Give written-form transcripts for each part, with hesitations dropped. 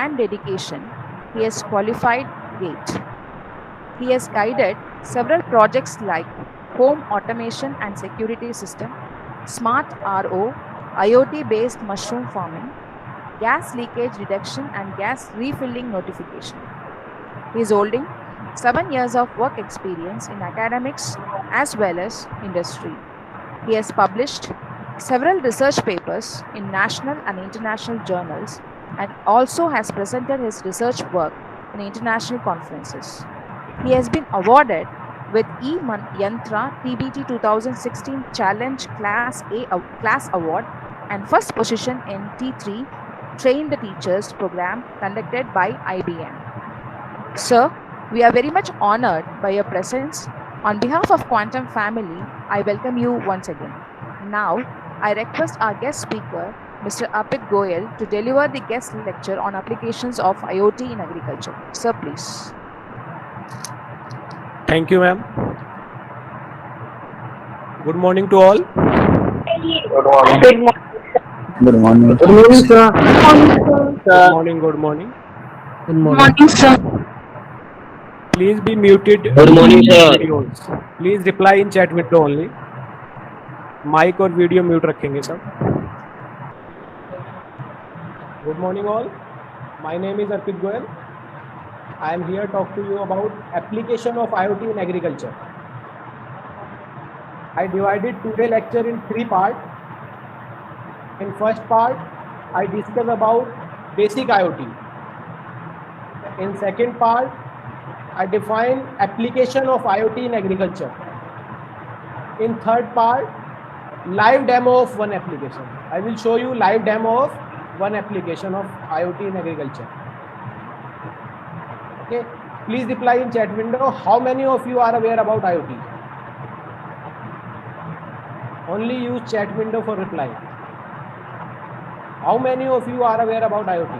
and dedication, he has qualified GATE. He has guided several projects like home automation and security system, smart RO, IoT-based mushroom farming, gas leakage detection and gas refilling notification. He is holding 7 years of work experience in academics as well as industry. He has published several research papers in national and international journals and also has presented his research work in international conferences. He has been awarded with Yantra TBT 2016 Challenge Class Award and first position in T3 Train the Teachers program conducted by IBM. Sir, we are very much honored by your presence. On behalf of Quantum family, I welcome you once again. Now, I request our guest speaker, Mr. Arpit Goyal, to deliver the guest lecture on applications of IoT in agriculture. Sir, please. Thank you, ma'am. Good morning to all. Good morning. Good morning. Good morning, sir. Good morning, good morning. Good morning, sir. Please be muted. Good morning, sir. Videos. Please reply in chat window only. Mic और video mute रखेंगे सब. Good morning all. My name is Arpit Goyal. I am here to talk to you about application of IoT in agriculture. I divided today's lecture in 3 parts. In first part, I discuss about basic IoT. In second part, I define application of IoT in agriculture. In third part, live demo of one application. I will show you live demo of one application of IoT in agriculture. Okay, please reply in chat window. How many of you are aware about IoT? Only use chat window for reply. How many of you are aware about IoT?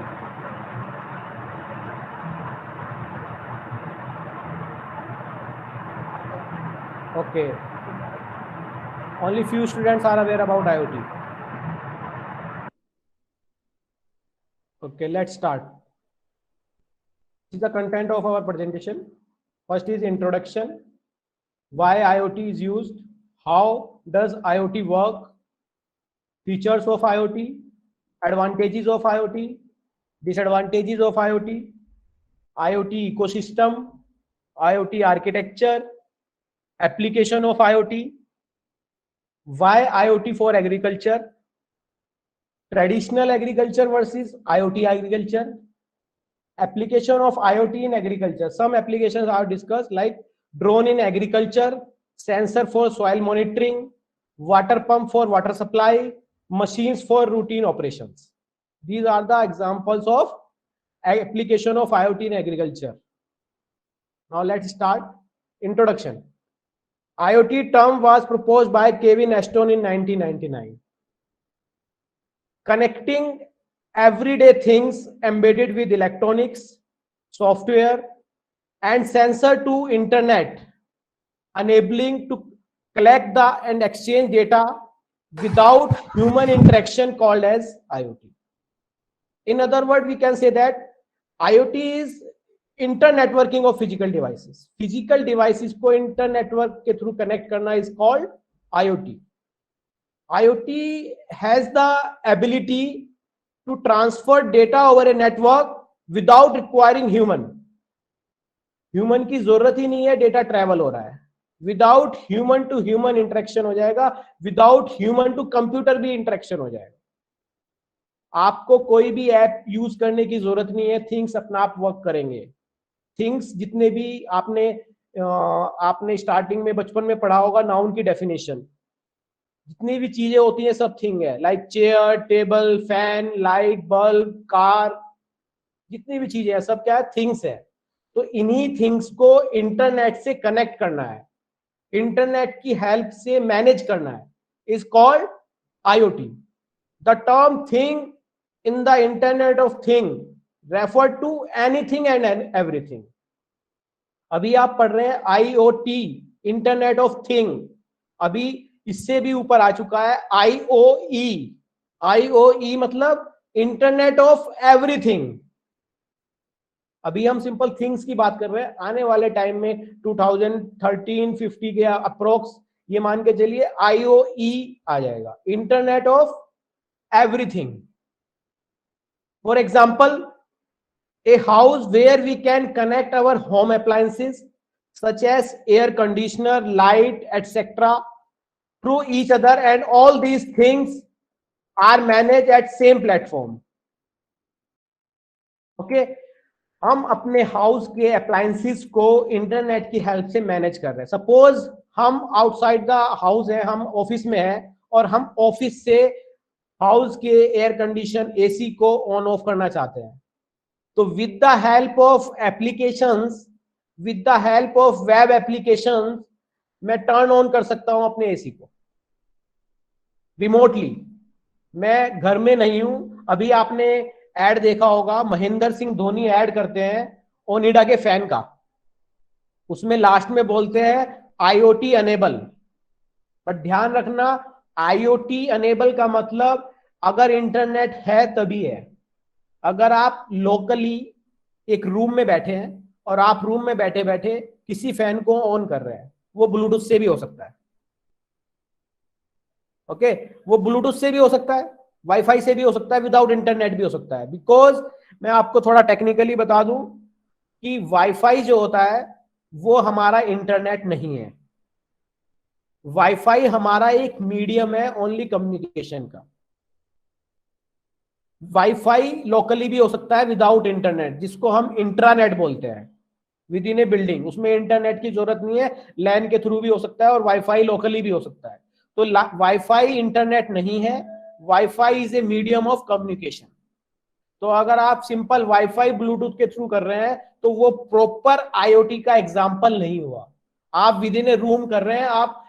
Okay. Only few students are aware about IoT. Okay, let's start. This is the content of our presentation. First is introduction. Why IoT is used? How does IoT work? Features of IoT. Advantages of IoT. Disadvantages of IoT. IoT ecosystem. IoT architecture. Application of IoT. Why IoT for agriculture? Traditional agriculture versus IoT agriculture. Application of IoT in agriculture. Some applications are discussed like drone in agriculture, sensor for soil monitoring, water pump for water supply, machines for routine operations. These are the examples of application of IoT in agriculture. Now let's start. Introduction. IoT term was proposed by Kevin Ashton in 1999. Connecting everyday things embedded with electronics, software, and sensor to internet, enabling to collect and exchange data without human interaction, called as IoT. In other words, we can say that IoT is internetworking of physical devices. Physical devices को internetwork के through connect करना is called IoT. IoT has the ability to transfer data over a network without requiring human. Human की जरूरत ही नहीं है, data travel हो रहा है. Without human to human interaction हो जाएगा, without human to computer भी interaction हो जाएगा. आपको कोई भी ऐप यूज करने की जरूरत नहीं है, थिंग्स अपना आप वर्क करेंगे. थिंग्स जितने भी आपने स्टार्टिंग में बचपन में पढ़ा होगा नाउन की डेफिनेशन, जितनी भी चीजें होती हैं सब थिंग है. Like chair, table, fan, light, bulb, car, जितनी भी चीजें हैं सब क्या है, थिंग्स है. तो इन्हीं थिंग्स को इंटरनेट से कनेक्ट करना है, इंटरनेट की हेल्प से मैनेज करना है, is called IoT. The term thing in the internet of thing refer to anything and everything. अभी आप पढ़ रहे हैं IoT, इंटरनेट ऑफ थिंग. अभी इससे भी ऊपर आ चुका है IoE. IoE मतलब इंटरनेट ऑफ एवरीथिंग. अभी हम सिंपल थिंग्स की बात कर रहे हैं। आने वाले टाइम में 2013-50 के अप्रोक्स ये मान के चलिए IoE आ जाएगा, internet of everything. For example, a house where we can connect our home appliances such as air conditioner, light, etc. through each other, and all these things are managed at same platform. Okay, हम अपने house के appliances को internet की help से manage कर रहे हैं। Suppose हम आउटसाइड द हाउस है, हम ऑफिस में है और हम ऑफिस से हाउस के एयर कंडीशन AC को ऑन ऑफ करना चाहते हैं, तो with the help of applications, with the help of web applications, मैं टर्न ऑन कर सकता हूं अपने AC को रिमोटली। मैं घर में नहीं हूं। अभी आपने एड देखा होगा, महेंद्र सिंह धोनी एड करते हैं ओनिडा के फैन का, उसमें लास्ट में बोलते हैं IoT अनेबल। बट ध्यान रखना, IoT अनेबल का मतलब अगर इंटरनेट है तभी है। अगर आप लोकली एक रूम में बैठे हैं और आप रूम में बैठे बैठे किसी फैन को ऑन कर रहे हैं, वो ब्लूटूथ से भी हो सकता है। ओके, वो ब्लूटूथ से भी हो सकता है, वाईफाई से भी हो सकता है, विदाउट इंटरनेट भी हो सकता है। बिकॉज मैं आपको थोड़ा टेक्निकली बता दूं कि वाईफाई जो होता है वो हमारा इंटरनेट नहीं है। वाईफाई हमारा एक मीडियम है ओनली कम्युनिकेशन का। वाईफाई लोकली भी हो सकता है विदाउट इंटरनेट, जिसको हम इंट्रानेट बोलते हैं, विद इन ए बिल्डिंग। उसमें इंटरनेट की जरूरत नहीं है, लैन के थ्रू भी हो सकता है और वाईफाई लोकली भी हो सकता है। तो वाईफाई इंटरनेट नहीं है, wifi is a medium of communication. तो अगर आप सिंपल वाईफाई ब्लूटूथ के थ्रू कर रहे हैं तो वो प्रॉपर IoT का एग्जाम्पल नहीं हुआ। आप विद इन ए रूम कर रहे हैं, आप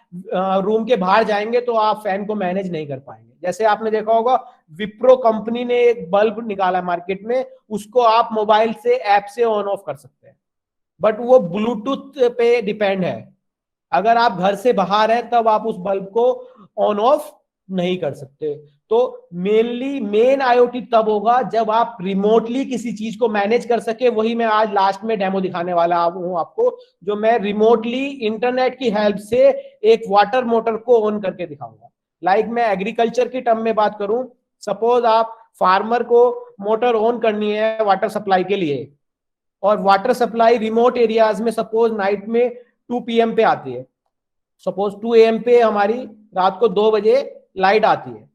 रूम के बाहर जाएंगे तो आप फैन को मैनेज नहीं कर पाएंगे। जैसे आपने देखा होगा, विप्रो कंपनी ने एक बल्ब निकाला मार्केट में, उसको आप मोबाइल से ऐप से ऑन ऑफ कर सकते हैं, बट वो ब्लूटूथ पे डिपेंड है। अगर आप घर से बाहर हैं तब आप उस बल्ब को ऑन ऑफ नहीं कर सकते। तो मेन IoT तब होगा जब आप रिमोटली किसी चीज को मैनेज कर सके। वही मैं आज लास्ट में डेमो दिखाने वाला हूं आपको, जो मैं रिमोटली इंटरनेट की हेल्प से एक वाटर मोटर को ऑन करके दिखाऊंगा। लाइक मैं एग्रीकल्चर की टर्म में बात करूं, सपोज आप फार्मर को मोटर ऑन करनी है वाटर सप्लाई के लिए, और वाटर सप्लाई रिमोट एरियाज में सपोज नाइट में 2 PM पे आती है, सपोज 2 AM पे हमारी रात को 2 बजे लाइट आती है।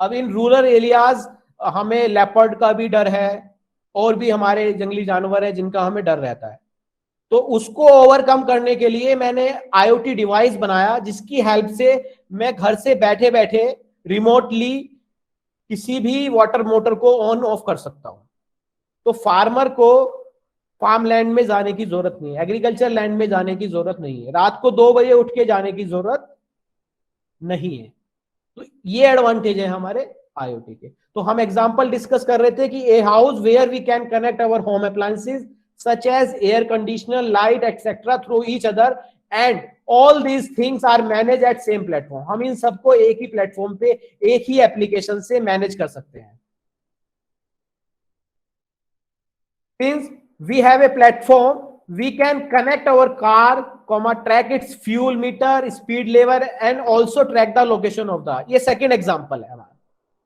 अब इन रूरल एरियाज हमें लेपर्ड का भी डर है और भी हमारे जंगली जानवर है जिनका हमें डर रहता है। तो उसको ओवरकम करने के लिए मैंने IoT डिवाइस बनाया, जिसकी हेल्प से मैं घर से बैठे बैठे रिमोटली किसी भी वाटर मोटर को ऑन ऑफ कर सकता हूं। तो फार्मर को फार्म लैंड में जाने की जरूरत नहीं है, एग्रीकल्चर लैंड में जाने की जरूरत नहीं है, रात को 2 बजे उठ के जाने की जरूरत नहीं है। तो ये एडवांटेज है हमारे IoT के। तो हम एग्जांपल डिस्कस कर रहे थे कि a house where we can connect our home appliances such as air conditioner, light etcetera through each other, and all these things are manage at same platform. हम इन सबको एक ही प्लेटफॉर्म पे एक ही एप्लीकेशन से मैनेज कर सकते हैं। Since we have a platform, we can connect our car, track its fuel meter, speed level, and also track the location of the। ये सेकेंड एग्जांपल है हमारा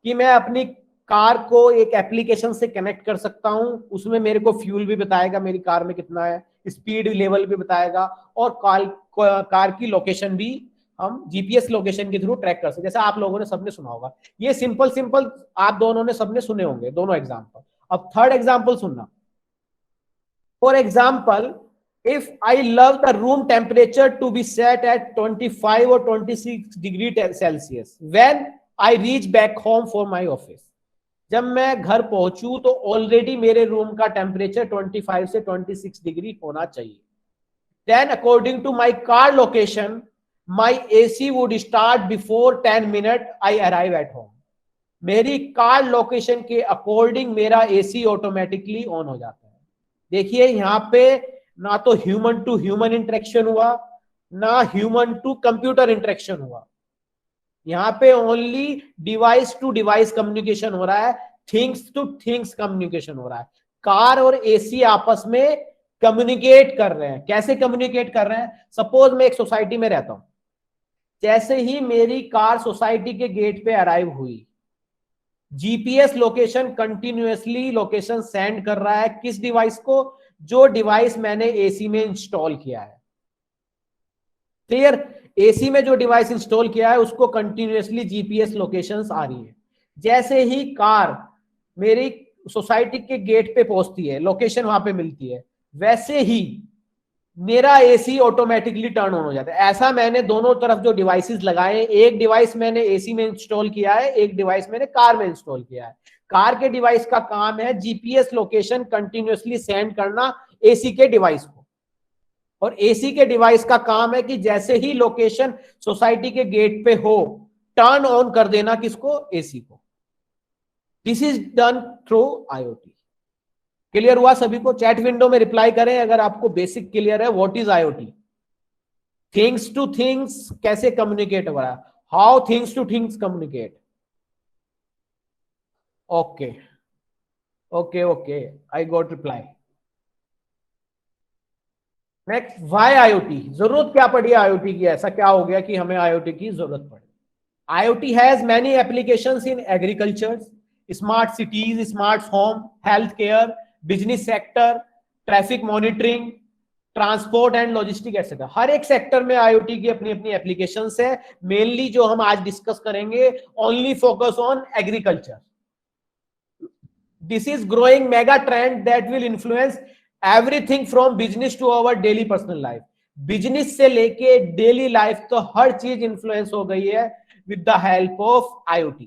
कि मैं अपनी कार को एक एप्लीकेशन से कनेक्ट कर सकता हूं, उसमें मेरे को फ्यूल भी बताएगा मेरी कार में कितना है, स्पीड लेवल भी बताएगा, और कार की लोकेशन भी हम GPS लोकेशन के थ्रू ट्रैक कर सकते हैं, जैसा आप लोगों ने सबने सुना होगा। ये सिंपल आप दोनों ने सबने सुने होंगे दोनों एग्जांपल। अब थर्ड एग्जांपल सुनना। For example, if I love the room temperature to be set at 25 or 26 degree Celsius when I reach back home for my office। जब मैं घर पहुंचू तो ऑलरेडी मेरे रूम का टेम्परेचर 25 से 26 डिग्री होना चाहिए। Then according to my car location, my AC would start before 10 minutes I arrive at home। मेरी कार लोकेशन के अकॉर्डिंग मेरा AC ऑटोमेटिकली ऑन हो जाता है। देखिए यहाँ पे ना तो ह्यूमन टू ह्यूमन इंटरेक्शन हुआ, ना ह्यूमन टू कंप्यूटर इंटरेक्शन हुआ, यहाँ पे only device to device communication हो रहा है, थिंग्स टू थिंग्स कम्युनिकेशन हो रहा है। कार और एसी आपस में कम्युनिकेट कर रहे हैं। कैसे कम्युनिकेट कर रहे हैं? सपोज मैं एक सोसाइटी में रहता हूं, जैसे ही मेरी कार सोसाइटी के गेट पे अराइव हुई, GPS location continuously location send कर रहा है किस डिवाइस को? जो डिवाइस मैंने एसी में इंस्टॉल किया है। क्लियर? एसी में जो डिवाइस इंस्टॉल किया है उसको कंटिन्यूअसली जीपीएस लोकेशंस आ रही है। जैसे ही कार मेरी सोसाइटी के गेट पे पहुंचती है, लोकेशन वहां पे मिलती है, वैसे ही मेरा एसी ऑटोमेटिकली टर्न ऑन हो जाता है। ऐसा मैंने दोनों तरफ जो डिवाइसेस लगाए, एक डिवाइस मैंने एसी में इंस्टॉल किया है, एक डिवाइस मैंने कार में इंस्टॉल किया है। कार के डिवाइस का काम है जीपीएस लोकेशन कंटिन्यूअसली सेंड करना एसी के डिवाइस को, और एसी के डिवाइस का काम है कि जैसे ही लोकेशन सोसाइटी के गेट पे हो, टर्न ऑन कर देना किसको? एसी को। This is done through IoT. Clear हुआ सभी को? चैट विंडो में रिप्लाई करें अगर आपको बेसिक क्लियर है। What is IoT? Things to things कैसे कम्युनिकेट हो रहा है? How things to things communicate. Okay okay okay, I got reply. Next, why IoT? जरूरत क्या पड़ी आईओटी की? ऐसा क्या हो गया कि हमें आईओटी की जरूरत पड़ी? IoT has many applications in agriculture, smart cities, smart home, healthcare, business sector, traffic monitoring, transport and logistic etcetera. हर एक सेक्टर में IoT की अपनी अपनी एप्लीकेशंस है। मेनली जो हम आज डिस्कस करेंगे, only focus on agriculture. This is growing mega trend that will influence everything from business to our daily personal life. Business से लेके डेली लाइफ तो हर चीज इंफ्लुएंस हो गई है with the help of IoT.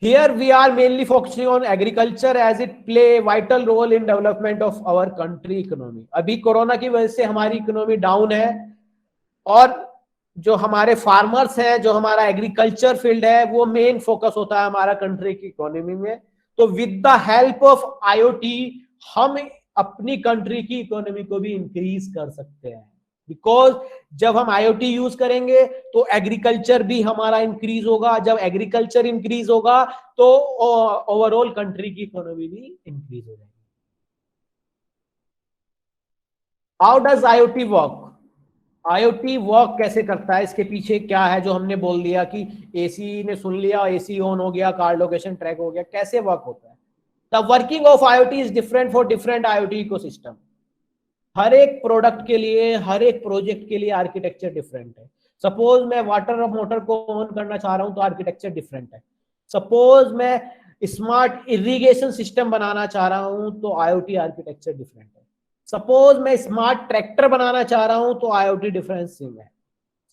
Here we are mainly focusing on agriculture as it play a vital role in development of our country economy. अभी corona की वजह से हमारी इकोनॉमी डाउन है, और जो हमारे फार्मर्स हैं, जो हमारा एग्रीकल्चर फील्ड है, वो मेन फोकस होता है हमारा कंट्री की इकोनॉमी में। तो with the help of IoT हम अपनी कंट्री की इकोनॉमी को भी इंक्रीज कर सकते हैं। बिकॉज जब हम IoT यूज करेंगे तो एग्रीकल्चर भी हमारा इंक्रीज होगा। जब एग्रीकल्चर इंक्रीज होगा तो ओवरऑल कंट्री की इकोनॉमी भी इंक्रीज हो जाएगी। How does IoT work? IoT work कैसे करता है? इसके पीछे क्या है जो हमने बोल दिया कि एसी ने सुन लिया, एसी ऑन हो गया, कार लोकेशन ट्रैक हो गया। कैसे वर्क होता है? The working of IoT is different for different IoT ecosystem. हर एक प्रोडक्ट के लिए, हर एक प्रोजेक्ट के लिए आर्किटेक्चर डिफरेंट है। सपोज मैं वाटर मोटर को ऑन करना चाह रहा हूं तो आर्किटेक्चर डिफरेंट है। सपोज मैं स्मार्ट इरिगेशन सिस्टम बनाना चाह रहा हूं तो IoT आर्किटेक्चर डिफरेंट है। सपोज मैं स्मार्ट ट्रैक्टर बनाना चाह रहा हूं तो IoT डिफरेंसिंग है।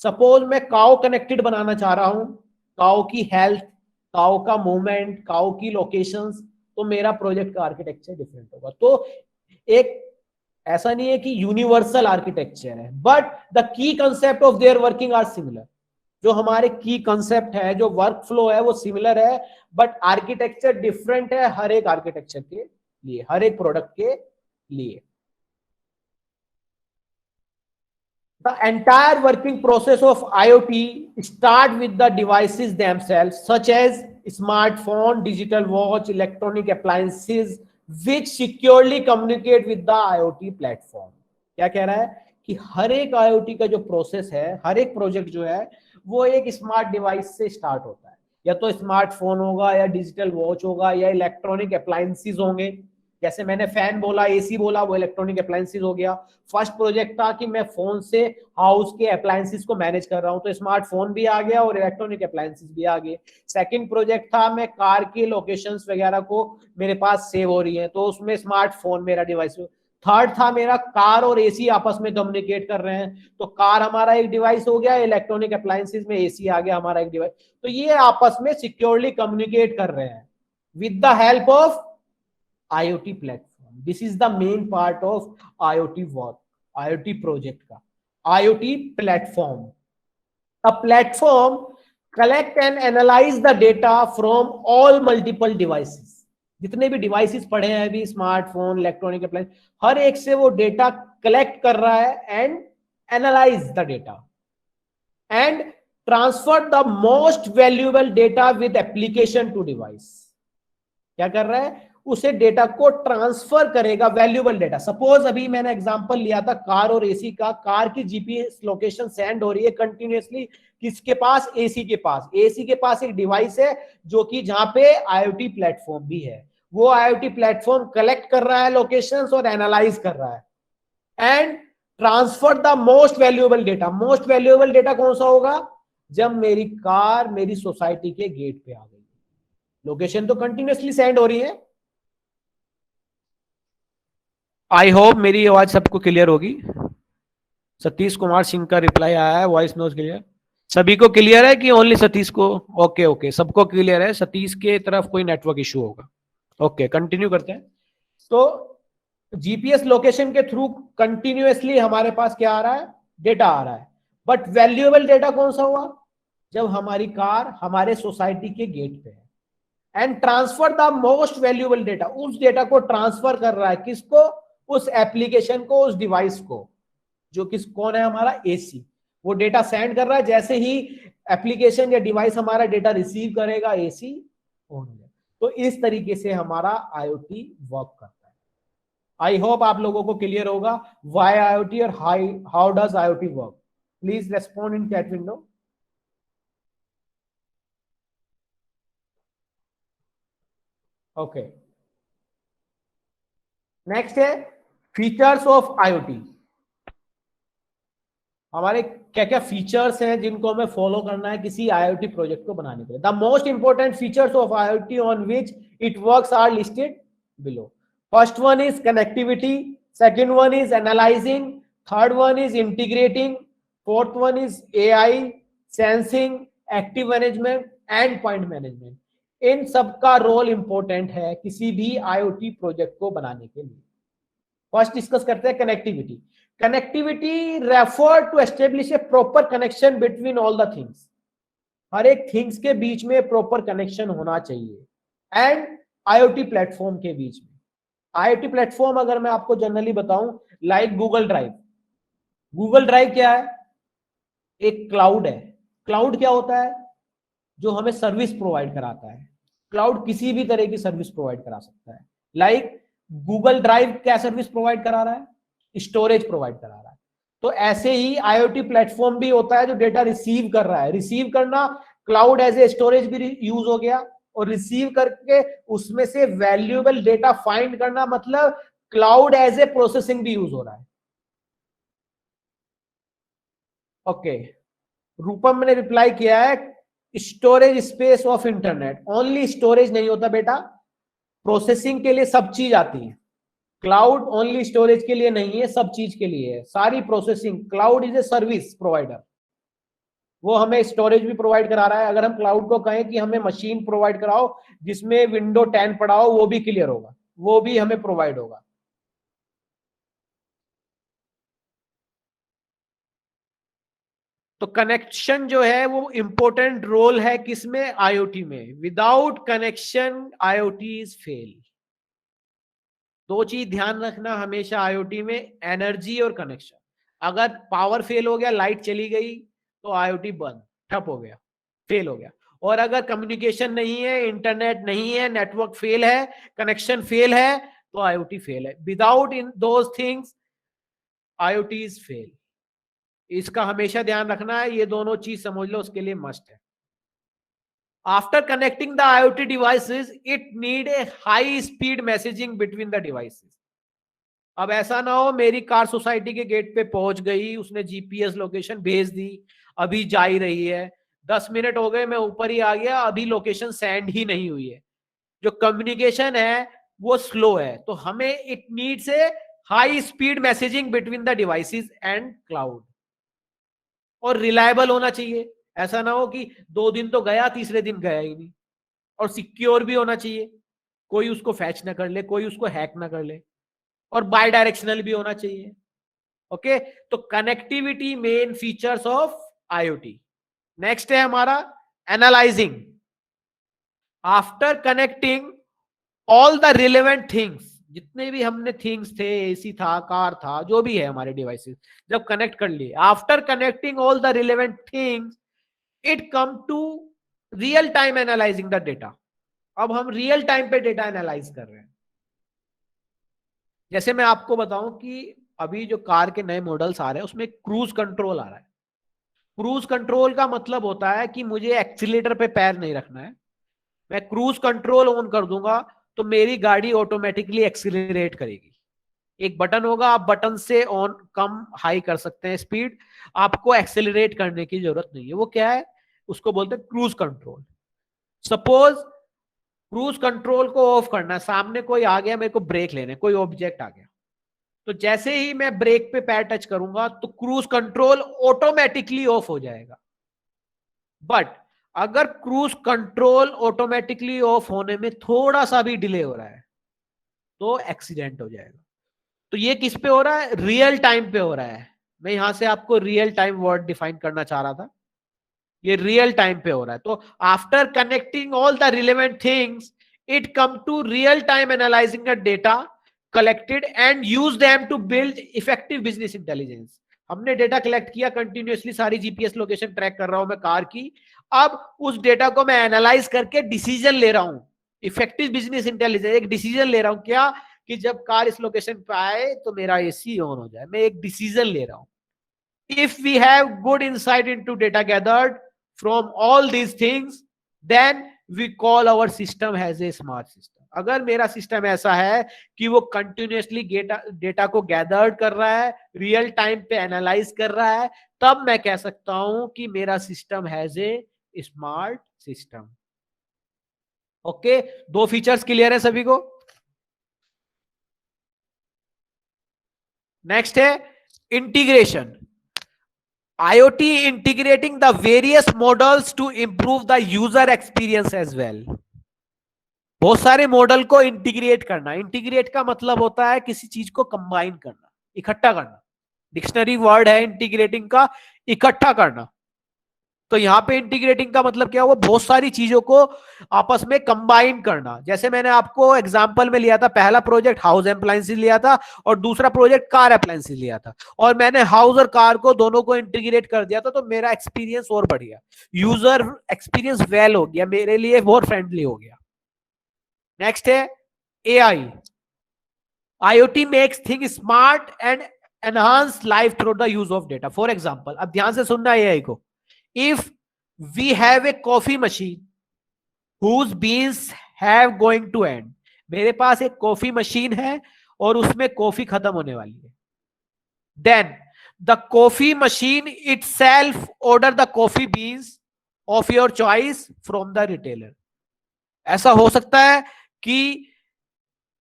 सपोज मैं काउ कनेक्टेड बनाना चाह रहा हूं, काउ की हेल्थ, काउ का मूवमेंट, काउ की लोकेशंस, तो मेरा प्रोजेक्ट का आर्किटेक्चर डिफरेंट होगा। तो एक ऐसा नहीं है कि यूनिवर्सल आर्किटेक्चर है, but the key concept of their working are similar. जो हमारे की कंसेप्ट है, जो वर्क फ्लो है, वो सिमिलर है, बट आर्किटेक्चर डिफरेंट है हर एक आर्किटेक्चर के लिए, हर एक प्रोडक्ट के लिए। The entire working process of IoT start with the devices themselves, such as smartphone, digital watch, electronic appliances, which securely communicate with the IoT platform. क्या कह रहा है कि हर एक IoT का जो प्रोसेस है, हर एक प्रोजेक्ट जो है, वो एक स्मार्ट डिवाइस से स्टार्ट होता है। या तो स्मार्टफोन होगा, या डिजिटल वॉच होगा, या इलेक्ट्रॉनिक अप्लायंसेस होंगे। जैसे मैंने फैन बोला, एसी बोला, वो इलेक्ट्रॉनिक अप्लायंसेस हो गया। फर्स्ट प्रोजेक्ट था कि मैं फोन से हाउस के अप्लायंसेस को मैनेज कर रहा हूं, तो स्मार्टफोन भी आ गया और इलेक्ट्रॉनिक अप्लायंसेस भी आ गए। सेकंड प्रोजेक्ट था मैं कार की लोकेशंस वगैरह को मेरे पास सेव हो रही है, तो उसमें स्मार्टफोन मेरा डिवाइस। थर्ड था मेरा कार और एसी आपस में कम्युनिकेट कर रहे हैं, तो कार हमारा एक डिवाइस हो गया, इलेक्ट्रॉनिक अप्लायंसेस में एसी आ गया हमारा एक डिवाइस। तो ये आपस में सिक्योरली कम्युनिकेट कर रहे हैं with the help of IoT platform. This is the main part of IoT work, IoT project का। IoT platform, a platform collect and analyse the data from all multiple devices. जितने भी devices पड़े हैं अभी, smartphone, electronic appliance, हर एक से वो data collect कर रहा है and analyse the data and transfer the most valuable data with application to device. क्या कर रहा है, उसे डेटा को ट्रांसफर करेगा, वैल्यूएबल डेटा। सपोज अभी मैंने एग्जांपल लिया था कार और एसी का। कार की जीपीएस लोकेशन सेंड हो रही है कंटिन्यूअसली किसके पास, एसी के पास। एसी के पास एक डिवाइस है जो कि जहां पे आईओटी प्लेटफॉर्म भी है। वो आईओटी प्लेटफॉर्म कलेक्ट कर रहा है लोकेशंस और एनालाइज कर रहा है and transfer the most valuable data. Most valuable data कौन सा होगा, जब मेरी कार मेरी सोसाइटी के गेट पे आ गई। लोकेशन तो कंटिन्यूअसली सेंड हो रही है। आई होप मेरी आवाज सबको क्लियर होगी। सतीश कुमार सिंह का रिप्लाई आया है, वॉइस नोट क्लियर। सभी को क्लियर है कि ओनली सतीश को? ओके ओके, सबको क्लियर है। सतीश के तरफ कोई नेटवर्क इशू होगा। ओके, कंटिन्यू करते हैं। तो जीपीएस लोकेशन के थ्रू कंटिन्यूअसली हमारे पास क्या आ रहा है, डेटा आ रहा है। बट वैल्यूएबल डेटा कौन सा हुआ, जब हमारी कार हमारे सोसाइटी के गेट पे है। And transfer the most valuable data, उस डेटा को ट्रांसफर कर रहा है किसको, उस एप्लीकेशन को, उस डिवाइस को, जो किस कौन है हमारा, एसी। वो डेटा सेंड कर रहा है, जैसे ही एप्लीकेशन या डिवाइस हमारा डेटा रिसीव करेगा एसी ऑन हो जाएगा। तो इस तरीके से हमारा आईओटी वर्क करता है। आई होप आप लोगों को क्लियर होगा व्हाई आईओटी और how does IoT work. Please respond in chat window. Okay, next है फीचर्स ऑफ आईओटी। हमारे क्या क्या फीचर्स हैं जिनको हमें फॉलो करना है किसी आईओटी प्रोजेक्ट को बनाने के लिए। The most important features of IoT on which it works are listed below. First one is connectivity, second one is analysing, third one is integrating, fourth one is AI, sensing, active management, end point management. इन सबका role important है किसी भी IoT project को बनाने के लिए। First discuss करते हैं connectivity. Connectivity refer to establish a proper connection between all the things. हर एक थिंग्स के बीच में प्रॉपर कनेक्शन होना चाहिए एंड आईओटी प्लेटफॉर्म के बीच में। आईओटी प्लेटफॉर्म अगर मैं आपको जनरली बताऊं, like Google drive. Google drive क्या है, एक क्लाउड है। क्लाउड क्या होता है, जो हमें सर्विस प्रोवाइड कराता है। क्लाउड किसी भी तरह की सर्विस प्रोवाइड करा सकता है। लाइक गूगल ड्राइव क्या सर्विस प्रोवाइड करा रहा है, स्टोरेज प्रोवाइड करा रहा है। तो ऐसे ही आईओटी प्लेटफॉर्म भी होता है जो डेटा रिसीव कर रहा है। रिसीव करना, क्लाउड एज ए स्टोरेज भी यूज हो गया, और रिसीव करके उसमें से वैल्यूएबल डेटा फाइंड करना, मतलब क्लाउड एज ए प्रोसेसिंग भी यूज हो रहा है। ओके, रूपम ने रिप्लाई किया है storage space of internet. Only storage नहीं होता बेटा, प्रोसेसिंग के लिए सब चीज आती है। क्लाउड ओनली स्टोरेज के लिए नहीं है, सब चीज के लिए है, सारी processing. Cloud is a service provider, वो हमें स्टोरेज भी प्रोवाइड करा रहा है। अगर हम क्लाउड को कहें कि हमें मशीन प्रोवाइड कराओ जिसमें विंडो 10 पड़ा हो, वो भी क्लियर होगा, वो भी हमें प्रोवाइड होगा। तो कनेक्शन जो है वो इंपॉर्टेंट रोल है किसमें, आईओटी में। Without connection IoT is fail. दो चीज ध्यान रखना हमेशा आईओटी में, एनर्जी और कनेक्शन। अगर पावर फेल हो गया, लाइट चली गई, तो आईओटी बंद, ठप हो गया, फेल हो गया। और अगर कम्युनिकेशन नहीं है, इंटरनेट नहीं है, नेटवर्क फेल है, कनेक्शन फेल है, तो आईओटी फेल है। Without in those things IoT is fail. इसका हमेशा ध्यान रखना है, ये दोनों चीज समझ लो, उसके लिए मस्ट है। After connecting the IoT devices, it need a high speed messaging between the devices. अब ऐसा ना हो मेरी कार सोसाइटी के गेट पे पहुंच गई, उसने जीपीएस लोकेशन भेज दी, अभी जा ही रही है, 10 मिनट हो गए, मैं ऊपर ही आ गया, अभी लोकेशन सेंड ही नहीं हुई है। जो कम्युनिकेशन है वो स्लो है। तो हमें it needs a high speed messaging between the devices and cloud, और रिलायबल होना चाहिए। ऐसा ना हो कि 2 दिन तो गया, तीसरे दिन गया ही नहीं। और सिक्योर भी होना चाहिए, कोई उसको फैच ना कर ले, कोई उसको हैक ना कर ले, और बाय डायरेक्शनल भी होना चाहिए। ओके, तो connectivity main features of IoT. Next है हमारा analysing. After connecting all the relevant things, जितने भी हमने थिंग्स थे, एसी था, कार था, जो भी है हमारे डिवाइसेस, जब कनेक्ट कर लिए, after connecting all the relevant things it come to real time analysing the data. अब हम रियल टाइम पे डेटा एनालाइज कर रहे हैं। जैसे मैं आपको बताऊं कि अभी जो कार के नए मॉडल्स आ रहे हैं उसमें क्रूज कंट्रोल आ रहा है। क्रूज कंट्रोल का मतलब होता है कि मुझे एक्सीलेटर पे पैर नहीं रखना है, मैं क्रूज कंट्रोल ऑन कर दूंगा तो मेरी गाड़ी ऑटोमेटिकली एक्सीलरेट करेगी। एक बटन होगा, आप बटन से ऑन कम हाई कर सकते हैं स्पीड, आपको एक्सेलरेट करने की जरूरत नहीं है। वो क्या है, उसको बोलते हैं cruise control. Suppose cruise control को ऑफ करना है, सामने कोई आ गया, मेरे को ब्रेक लेने, कोई ऑब्जेक्ट आ गया, तो जैसे ही मैं ब्रेक पे पैर टच करूंगा तो क्रूज कंट्रोल ऑटोमेटिकली ऑफ हो जाएगा। बट अगर क्रूज कंट्रोल ऑटोमेटिकली ऑफ होने में थोड़ा सा भी डिले हो रहा है तो एक्सीडेंट हो जाएगा। तो ये किस पे हो रहा है, रियल टाइम पे हो रहा है। मैं यहां से आपको रियल टाइम वर्ड डिफाइन करना चाह रहा था, ये रियल टाइम पे हो रहा है। तो after connecting all the relevant things it come to real time analysing the data collected and use them to build effective business intelligence. हमने डेटा कलेक्ट किया, कंटिन्यूअसली सारी जीपीएस लोकेशन ट्रैक कर रहा हूं मैं कार की, अब उस डेटा को मैं एनालाइज करके डिसीजन ले रहा हूं। इफेक्टिव बिजनेस इंटेलिजेंस, एक डिसीजन ले रहा हूं क्या, कि जब कार इस लोकेशन पे आए तो मेरा एसी ऑन हो जाए, मैं एक डिसीजन ले रहा हूं। If we have good insight into data gathered from all these things, then we call our system as a smart system. अगर मेरा सिस्टम ऐसा है कि वो कंटिन्यूसली डेटा को गैदर्ड कर रहा है, रियल टाइम पे एनालाइज कर रहा है, तब मैं कह सकता हूं कि मेरा system has a smart system. Okay, दो फीचर्स क्लियर है सभी को। नेक्स्ट है integration. IoT integrating the various models to improve the user experience as well. बहुत सारे मॉडल को इंटीग्रेट करना। इंटीग्रेट का मतलब होता है किसी चीज को कंबाइन करना, इकट्ठा करना। डिक्शनरी वर्ड है इंटीग्रेटिंग का, इकट्ठा करना। तो यहां पे इंटीग्रेटिंग का मतलब क्या हुआ, बहुत सारी चीजों को आपस में कंबाइन करना। जैसे मैंने आपको एग्जांपल में लिया था, पहला प्रोजेक्ट हाउस अप्लायंसेस लिया था और दूसरा प्रोजेक्ट कार अप्लायंसेस लिया था, और मैंने हाउस और कार को दोनों को इंटीग्रेट कर दिया था, तो मेरा एक्सपीरियंस और बढ़ गया, यूजर एक्सपीरियंस वेल हो गया, मेरे लिए बहुत फ्रेंडली हो गया। नेक्स्ट है AI। IoT makes thing smart and enhance life through the use of data. For example, अब ध्यान से सुनना AI को। If we have a coffee machine whose beans have going to end, मेरे पास एक कॉफी मशीन है और उसमें कॉफी खत्म होने वाली है, then the coffee machine itself order the coffee beans of your choice from the retailer। ऐसा हो सकता है कि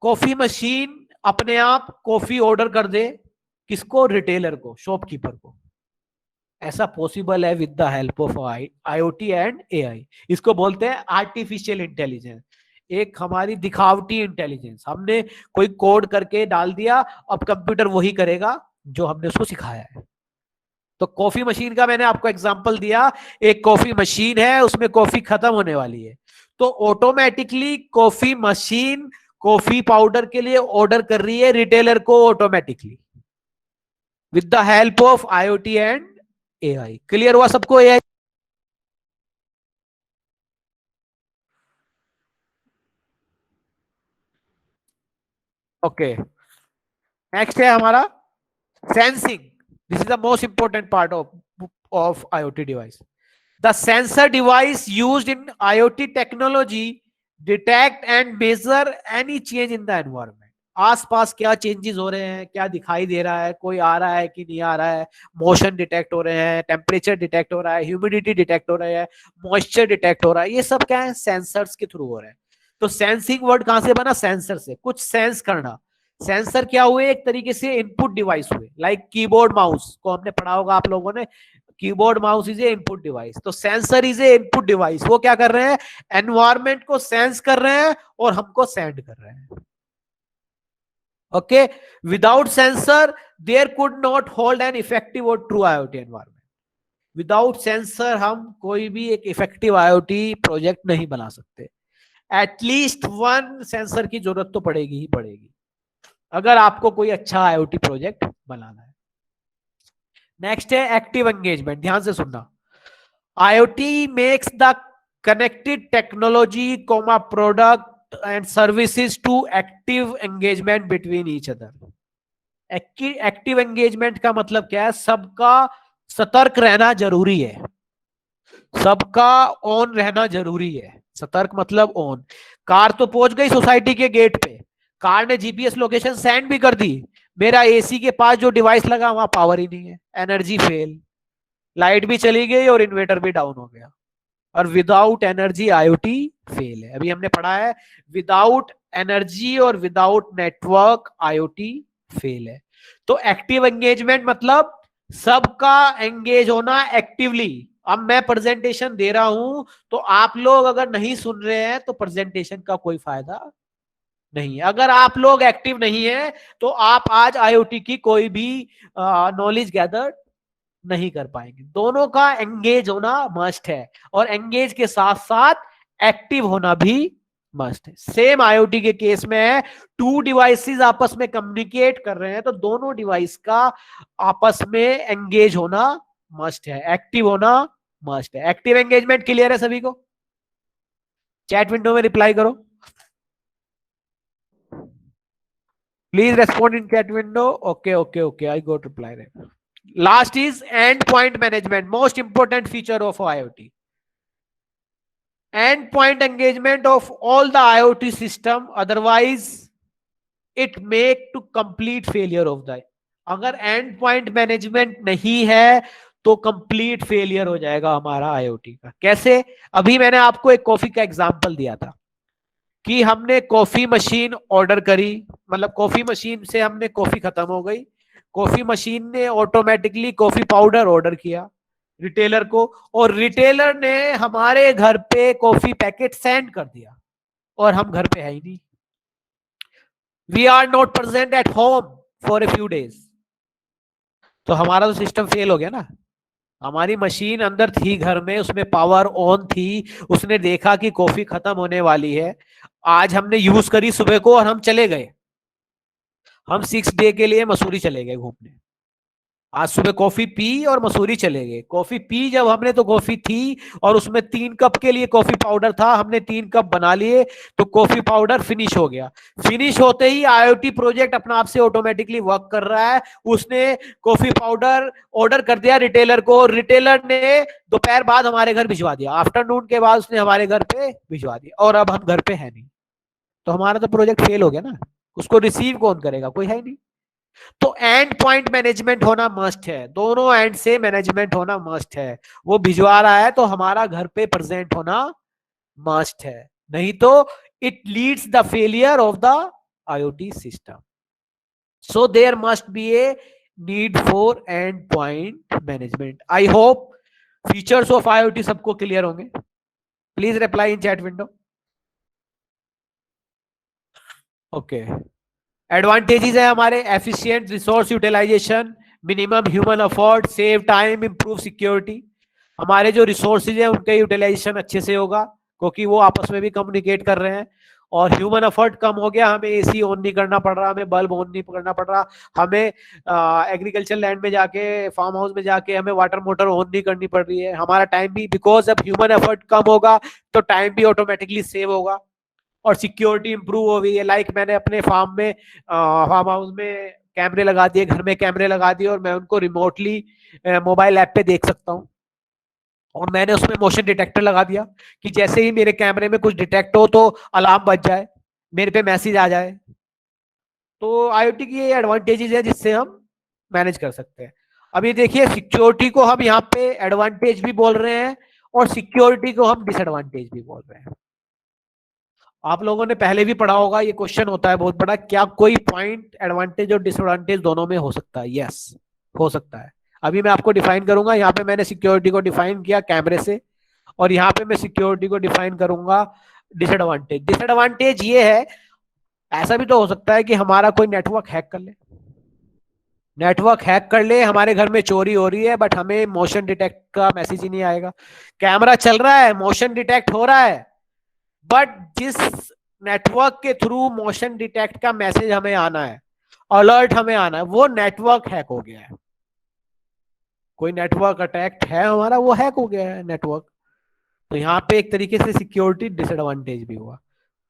कॉफी मशीन अपने आप कॉफी ऑर्डर कर दे, किसको, रिटेलर को, शॉपकीपर को। ऐसा पॉसिबल है with the help of IoT and AI। इसको बोलते हैं आर्टिफिशियल इंटेलिजेंस, एक हमारी दिखावटी इंटेलिजेंस। हमने कोई कोड करके डाल दिया, अब कंप्यूटर वही करेगा जो हमने उसको सिखाया है। तो कॉफी मशीन का मैंने आपको एग्जांपल दिया, एक कॉफी मशीन है, उसमें कॉफी खत्म होने वाली है, तो automatically coffee machine coffee powder के लिए ऑर्डर कर रही है रिटेलर को automatically with the help of IoT and AI। Clear हुआ सबको AI? ओके, नेक्स्ट है हमारा sensing. This is the most important part of IoT device. The sensor device used in IoT technology detect and measure any change in the environment. आसपास क्या changes हो रहे हैं, क्या दिखाई दे रहा है, कोई आ रहा है कि नहीं आ रहा है, मोशन डिटेक्ट हो रहे हैं, टेम्परेचर डिटेक्ट हो रहा है, ह्यूमिडिटी डिटेक्ट हो रहा है, मॉइस्चर डिटेक्ट हो रहा है, ये सब क्या है, सेंसर्स के थ्रू हो रहा है। तो सेंसिंग वर्ड कहां से बना, सेंसर से, कुछ सेंस करना। सेंसर क्या हुए, एक तरीके से इनपुट डिवाइस हुए, लाइक कीबोर्ड माउस को हमने पढ़ा होगा आप लोगों ने, keyboard mouse is a input device. तो sensor is a input device, वो क्या कर रहे हैं, एनवायरमेंट को सेंस कर रहे हैं और हमको सेंड कर रहे हैं। Okay, without sensor there could not hold an effective और true IoT environment. Without sensor हम कोई भी एक इफेक्टिव IoT प्रोजेक्ट नहीं बना सकते। एटलीस्ट वन सेंसर की जरूरत तो पड़ेगी ही पड़ेगी अगर आपको कोई अच्छा IoT प्रोजेक्ट बनाना है। नेक्स्ट है एक्टिव एंगेजमेंट। ध्यान से सुनना, IoT makes the connected technology, product and services to active engagement between each other. Active engagement का मतलब क्या है? सबका सतर्क रहना जरूरी है, सबका ऑन रहना जरूरी है। सतर्क मतलब ऑन। कार तो पहुंच गई सोसाइटी के गेट पे, कार ने जीपीएस लोकेशन सेंड भी कर दी, मेरा एसी के पास जो डिवाइस लगा वहां पावर ही नहीं है, एनर्जी फेल, लाइट भी चली गई और इन्वर्टर भी डाउन हो गया। और विदाउट एनर्जी आईओटी फेल है। अभी हमने पढ़ा है विदाउट एनर्जी और विदाउट नेटवर्क आईओटी फेल है। तो एक्टिव एंगेजमेंट मतलब सबका एंगेज होना एक्टिवली। अब मैं प्रेजेंटेशन दे रहा हूं तो आप लोग अगर नहीं सुन रहे हैं तो प्रेजेंटेशन का कोई फायदा नहीं है। अगर आप लोग एक्टिव नहीं है तो आप आज आईओटी की कोई भी नॉलेज गैदर नहीं कर पाएंगे। दोनों का एंगेज होना मस्ट है और एंगेज के साथ साथ एक्टिव होना भी मस्ट है। सेम आईओटी के केस में है, टू डिवाइसेस आपस में कम्युनिकेट कर रहे हैं तो दोनों डिवाइस का आपस में एंगेज होना मस्ट है, एक्टिव होना मस्ट है। एक्टिव एंगेजमेंट क्लियर है सभी को? चैट विंडो में रिप्लाई करो, please respond in chat window. Okay okay okay, I got reply there. Last is endpoint management, most important feature of IoT. Endpoint engagement of all the IoT system, otherwise it make to complete failure of the। अगर endpoint management नहीं है तो complete failure हो जाएगा हमारा IoT का। कैसे? अभी मैंने आपको एक कॉफी का एग्जांपल दिया था कि हमने कॉफी मशीन ऑर्डर करी, मतलब कॉफी मशीन से हमने कॉफी खत्म हो गई, कॉफी मशीन ने ऑटोमेटिकली कॉफी पाउडर ऑर्डर किया रिटेलर को, और रिटेलर ने हमारे घर पे कॉफी पैकेट सेंड कर दिया और हम घर पे है ही नहीं। We are not present at home for a few days, तो हमारा तो सिस्टम फेल हो गया ना। हमारी मशीन अंदर थी घर में, उसमें पावर ऑन थी, उसने देखा कि कॉफी खत्म होने वाली है, आज हमने यूज करी सुबह को और हम चले गए, हम 6 डे के लिए मसूरी चले गए घूमने। आज सुबह कॉफी पी और मसूरी चले गए। कॉफी पी जब हमने तो कॉफी थी और उसमें 3 कप के लिए कॉफी पाउडर था, हमने 3 कप बना लिए तो कॉफी पाउडर फिनिश हो गया। फिनिश होते ही आईओटी प्रोजेक्ट अपना आप से ऑटोमेटिकली वर्क कर रहा है, उसने कॉफी पाउडर ऑर्डर कर दिया रिटेलर को, रिटेलर ने दोपहर बाद हमारे घर भिजवा दिया, आफ्टरनून के बाद उसने हमारे घर पे भिजवा दिया और अब हम घर पे है नहीं, तो हमारा तो प्रोजेक्ट फेल हो गया ना। उसको रिसीव कौन करेगा? कोई है ही नहीं। तो एंड पॉइंट मैनेजमेंट होना मस्ट है, दोनों एंड से मैनेजमेंट होना मस्ट है। वो भिजवा रहा है तो हमारा घर पे प्रेजेंट होना मस्ट है, नहीं तो it leads the failure of the IoT system. So there must be a need for and point management. I hope features of IoT सबको क्लियर होंगे। Please reply in chat window. Okay, advantages है हमारे, efficient resource utilisation, minimum human effort, save time, improve security. हमारे जो resources है उनका utilisation अच्छे से होगा क्योंकि वो आपस में भी कम्युनिकेट कर रहे हैं, और ह्यूमन एफर्ट कम हो गया, हमें एसी ऑन नहीं करना पड़ रहा, हमें बल्ब ऑन नहीं करना पड़ रहा, हमें एग्रीकल्चर लैंड में जाके फार्म हाउस में जाके हमें वाटर मोटर ऑन नहीं करनी पड़ रही है। हमारा टाइम भी, बिकॉज अब ह्यूमन एफर्ट कम होगा तो टाइम भी ऑटोमेटिकली सेव होगा, और सिक्योरिटी इंप्रूव हो गई है। लाइक मैंने अपने फार्म हाउस में कैमरे लगा दिए, घर में कैमरे लगा दिए, और मैं उनको रिमोटली मोबाइल ऐप पे देख सकता हूँ, और मैंने उसमें मोशन डिटेक्टर लगा दिया कि जैसे ही मेरे कैमरे में कुछ डिटेक्ट हो तो अलार्म बज जाए, मेरे पे मैसेज आ जाए। तो आईओटी की ये एडवांटेजेस है जिससे हम मैनेज कर सकते हैं। अभी देखिए, सिक्योरिटी को हम यहाँ पे एडवांटेज भी बोल रहे हैं और सिक्योरिटी को हम डिसएडवांटेज भी बोल रहे हैं। आप लोगों ने पहले भी पढ़ा होगा, ये क्वेश्चन होता है बहुत बड़ा, क्या कोई पॉइंट एडवांटेज और डिसएडवांटेज दोनों में हो सकता है? यस, हो सकता है। अभी मैं आपको डिफाइन करूंगा, यहाँ पे मैंने सिक्योरिटी को डिफाइन किया कैमरे से, और यहाँ पे मैं सिक्योरिटी को डिफाइन करूंगा डिसएडवांटेज। डिसएडवांटेज ये है, ऐसा भी तो हो सकता है कि हमारा कोई नेटवर्क हैक कर ले, हमारे घर में चोरी हो रही है बट हमें मोशन डिटेक्ट का मैसेज ही नहीं आएगा। कैमरा चल रहा है, मोशन डिटेक्ट हो रहा है, बट जिस नेटवर्क के थ्रू मोशन डिटेक्ट का मैसेज हमें आना है, अलर्ट हमें आना है, वो नेटवर्क हैक हो गया है। कोई नेटवर्क अटैक है हमारा, वो हैक हो गया है नेटवर्क। तो यहाँ पे एक तरीके से सिक्योरिटी डिसएडवांटेज भी हुआ,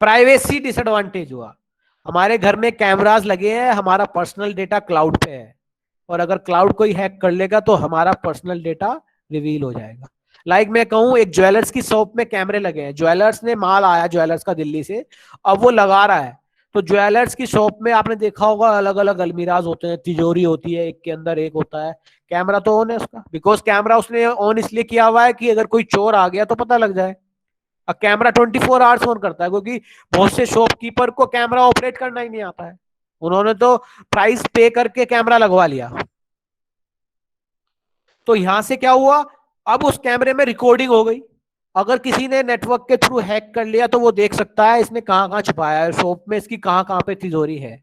प्राइवेसी डिसएडवांटेज हुआ। हमारे घर में कैमरास लगे हैं, हमारा पर्सनल डेटा क्लाउड पे है, और अगर क्लाउड कोई हैक कर लेगा तो हमारा पर्सनल डेटा रिवील हो जाएगा। लाइक मैं कहूं, एक ज्वेलर्स की शॉप में कैमरे लगे हैं, ज्वेलर्स ने माल आया ज्वेलर्स का दिल्ली से, अब वो लगा रहा है। तो ज्वेलर्स की शॉप में आपने देखा होगा अलग अलग अलमीराज होते हैं, तिजोरी होती है, एक के अंदर एक होता है, कैमरा तो ऑन है उसका, बिकॉज कैमरा उसने ऑन इसलिए किया हुआ है कि अगर कोई चोर आ गया तो पता लग जाए। अब कैमरा 24 आवर्स ऑन करता है, क्योंकि बहुत से शॉपकीपर को कैमरा ऑपरेट करना ही नहीं आता है, उन्होंने तो प्राइस पे करके कैमरा लगवा लिया। तो यहां से क्या हुआ, अब उस कैमरे में रिकॉर्डिंग हो गई, अगर किसी ने नेटवर्क के थ्रू हैक कर लिया तो वो देख सकता है इसने कहां कहां छुपाया है, शॉप में इसकी कहां कहां पे तिजोरी है।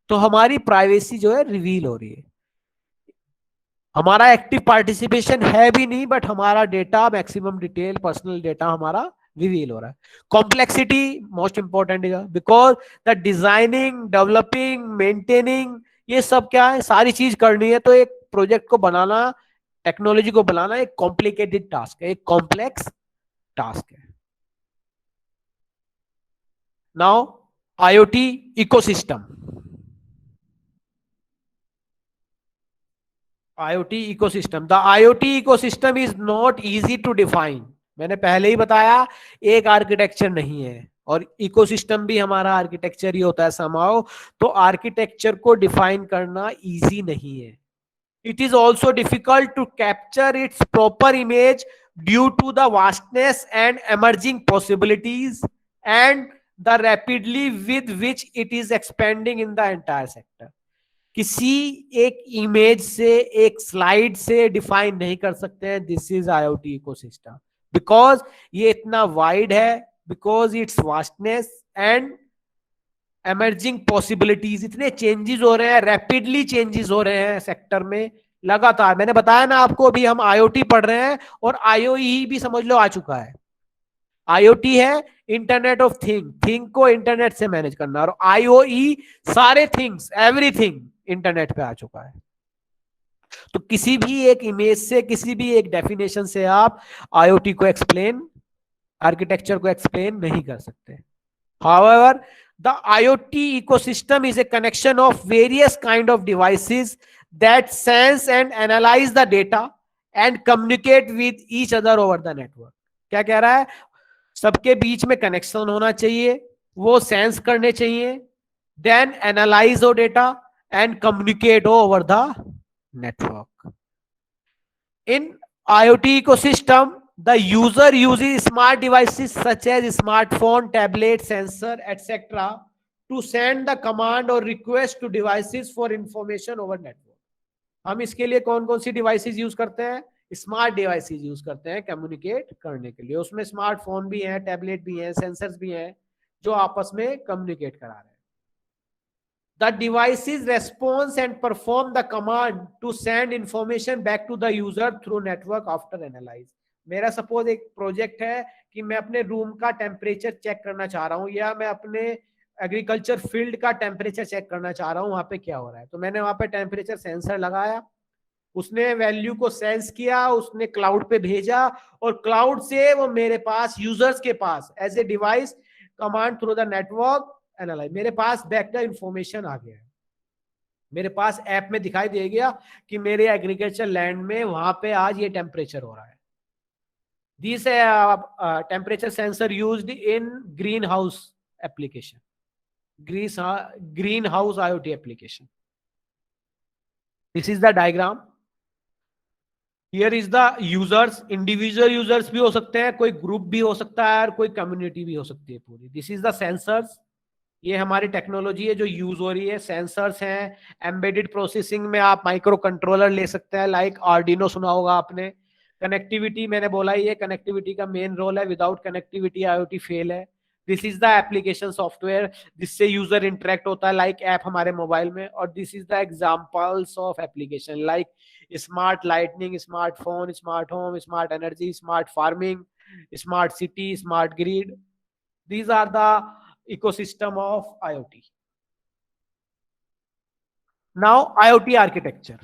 तो हमारी प्राइवेसी जो है रिवील हो रही है। हमारा एक्टिव पार्टिसिपेशन है भी नहीं, बट हमारा data, maximum detail, personal data हमारा रिवील हो रहा है। कॉम्प्लेक्सिटी मोस्ट इंपॉर्टेंट है, because the designing, developing, maintaining, ये सब क्या है, सारी चीज करनी है। तो एक प्रोजेक्ट को बनाना, टेक्नोलॉजी को बनाना एक कॉम्प्लिकेटेड टास्क है, एक कॉम्प्लेक्स टास्क है। Now IoT ecosystem. IoT ecosystem. The IoT ecosystem is not easy to define. मैंने पहले ही बताया, एक आर्किटेक्चर नहीं है, और इकोसिस्टम भी हमारा आर्किटेक्चर ही होता है समाओ। तो आर्किटेक्चर को डिफाइन करना इजी नहीं है। It is also difficult to capture its proper image due to the vastness and emerging possibilities and the rapidly with which it is expanding in the entire sector. किसी एक image से, एक slide से define नहीं कर सकते हैं this is IoT ecosystem, because ये इतना वाइड है, because it's vastness and emerging possibilities, इतने चेंजेस हो रहे हैं, रैपिडली चेंजेस हो रहे हैं सेक्टर में लगातार। मैंने बताया ना आपको, अभी हम आईओटी पढ़ रहे हैं, और आईओई भी समझ लो आ चुका है। आईओटी है इंटरनेट ऑफ थिंग को इंटरनेट से मैनेज करना, और आईओई सारे थिंग्स, एवरीथिंग इंटरनेट पे आ चुका है। तो किसी भी एक इमेज से, किसी भी एक डेफिनेशन से आप आईओटी को एक्सप्लेन, आर्किटेक्चर को एक्सप्लेन नहीं कर सकते। However, the IoT ecosystem is a connection of various kind of devices that sense and analyze the data and communicate with each other over the network. क्या कह रहा है, सबके बीच में कनेक्शन होना चाहिए, वो सेंस करने चाहिए, देन एनालाइज हो डेटा एंड कम्युनिकेट हो over the network. In IoT ecosystem, the user uses smart devices such as smartphone, tablet, sensor, etc. to send the command or request to devices for information over network. हम इसके लिए कौन कौन सी devices use करते हैं, smart devices use करते हैं communicate करने के लिए। उसमें स्मार्टफोन भी है, टैबलेट भी है, सेंसर्स भी हैं, जो आपस में कम्युनिकेट करा रहे हैं। The devices response and perform the command to send information back to the user through network after analyze. मेरा सपोज एक प्रोजेक्ट है कि मैं अपने रूम का टेम्परेचर चेक करना चाह रहा हूं, या मैं अपने एग्रीकल्चर फील्ड का टेम्परेचर चेक करना चाह रहा हूं, वहां पे क्या हो रहा है। तो मैंने वहां पे टेम्परेचर सेंसर लगाया, उसने वैल्यू को सेंस किया, उसने क्लाउड पे भेजा, और क्लाउड से वो मेरे पास, यूजर्स के पास as a device command through the network analyse, मेरे पास बैक द इंफॉर्मेशन आ गया है। मेरे पास ऐप में दिखाई दे गया कि मेरे एग्रीकल्चर लैंड में वहां पे आज ये टेम्परेचर हो रहा है। These temperature sensor used in greenhouse application, greenhouse IoT application. This is the diagram. Here is the users, individual users भी हो सकते हैं, कोई ग्रुप भी हो सकता है, और कोई कम्युनिटी भी हो सकती है पूरी। This is the sensors. ये हमारी टेक्नोलॉजी है जो यूज हो रही है। सेंसर्स हैं, एम्बेडेड प्रोसेसिंग में आप माइक्रो कंट्रोलर ले सकते हैं, लाइक आर्डिनो सुना होगा आपने। कनेक्टिविटी मैंने बोला ही है, कनेक्टिविटी का मेन रोल है, विदाउट कनेक्टिविटी आईओटी फेल है। This is the application software जिससे यूजर इंटरेक्ट होता है, लाइक ऐप हमारे मोबाइल में। और this is the examples of application like smart lightning, smartphone, smart home, smart energy, smart farming, smart city, smart grid. These are the ecosystem of IoT. Now IoT architecture.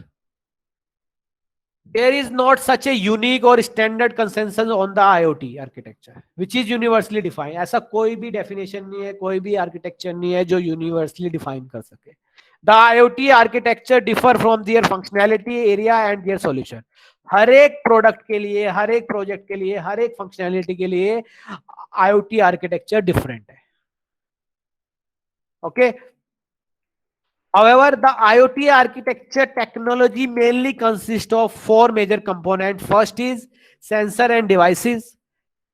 there is not such a unique or standard consensus on the IoT architecture which is universally defined. ऐसा कोई भी definition नहीं है, कोई भी architecture नहीं है जो universally define कर सके. The IoT architecture differ from their functionality area and their solution. हर एक प्रोडक्ट के लिए, हर एक प्रोजेक्ट के लिए, हर एक फंक्शनैलिटी के लिए IoT आर्किटेक्चर डिफरेंट है. Okay. However, the IoT architecture technology mainly consists of four major components. First is sensor and devices.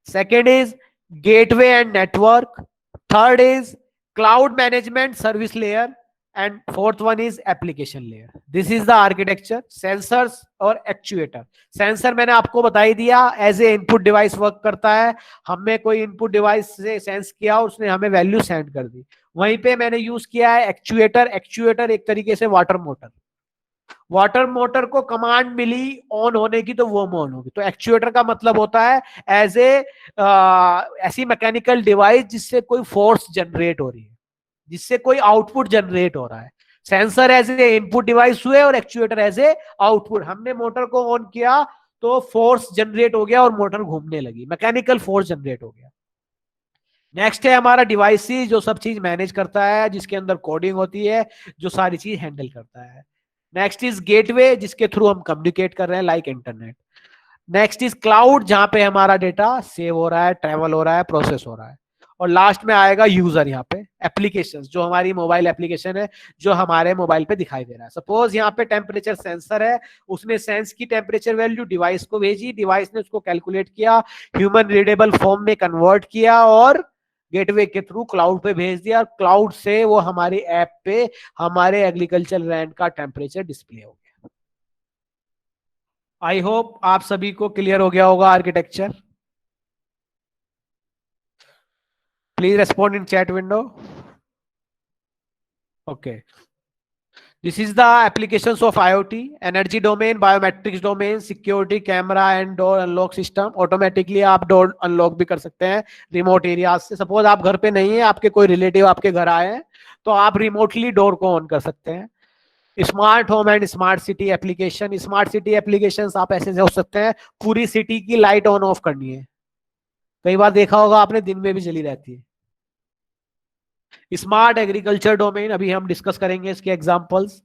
Second is gateway and network. Third is cloud management service layer. And fourth one is application layer. This is the architecture. Sensors और actuator. Sensor मैंने आपको बता ही दिया, as a input device work करता है. हमने कोई इनपुट डिवाइस से सेंस किया, उसने हमें वैल्यू सेंड कर दी. वहीं पे मैंने यूज किया है एक्चुएटर. एक्चुएटर एक तरीके से वाटर मोटर. वाटर मोटर को कमांड मिली ऑन होने की तो वो ऑन होगी. तो एक्चुएटर का मतलब होता है एज ए ऐसी मैकेनिकल डिवाइस जिससे कोई फोर्स जनरेट हो रही है, जिससे कोई आउटपुट जनरेट हो रहा है. Sensor as a input device हुए और एक्चुएटर एज ए आउटपुट. हमने मोटर को ऑन किया तो फोर्स जनरेट हो गया और मोटर घूमने लगी, मैकेनिकल फोर्स जनरेट हो गया. नेक्स्ट है हमारा डिवाइसेस, जो सब चीज मैनेज करता है, जिसके अंदर कोडिंग होती है, जो सारी चीज हैंडल करता है. नेक्स्ट इज गेटवे, जिसके थ्रू हम कम्युनिकेट कर रहे हैं like internet. Next is cloud, जहां पे हमारा डेटा सेव हो रहा है, ट्रेवल हो रहा है, प्रोसेस हो रहा है. और लास्ट में आएगा यूजर, यहाँ पे एप्लीकेशंस, जो हमारी मोबाइल एप्लीकेशन है, जो हमारे मोबाइल पे दिखाई दे रहा है. सपोज यहाँ पे टेम्परेचर सेंसर है, उसने सेंस की टेम्परेचर वैल्यू डिवाइस को भेजी, डिवाइस ने उसको कैलकुलेट किया, ह्यूमन रीडेबल फॉर्म में कन्वर्ट किया और गेटवे के थ्रू क्लाउड पे भेज दिया. क्लाउड से वो हमारी ऐप पे हमारे एग्रीकल्चर लैंड का टेम्परेचर डिस्प्ले हो गया. आई होप आप सभी को क्लियर हो गया होगा architecture. Please respond in chat window. Okay. This is the applications of IoT: energy domain, biometrics domain, security camera and door unlock system. Automatically आप door unlock भी कर सकते हैं remote areas से. Suppose आप घर पे नहीं है, आपके कोई relative आपके घर आए हैं, तो आप remotely door को on कर सकते हैं. Smart home and smart city application. Smart city applications आप ऐसे हो सकते हैं, पूरी सिटी की लाइट ऑन ऑफ करनी है. कई बार देखा होगा आपने, दिन में भी चली रहती है. स्मार्ट एग्रीकल्चर डोमेन, अभी हम डिस्कस करेंगे इसके examples.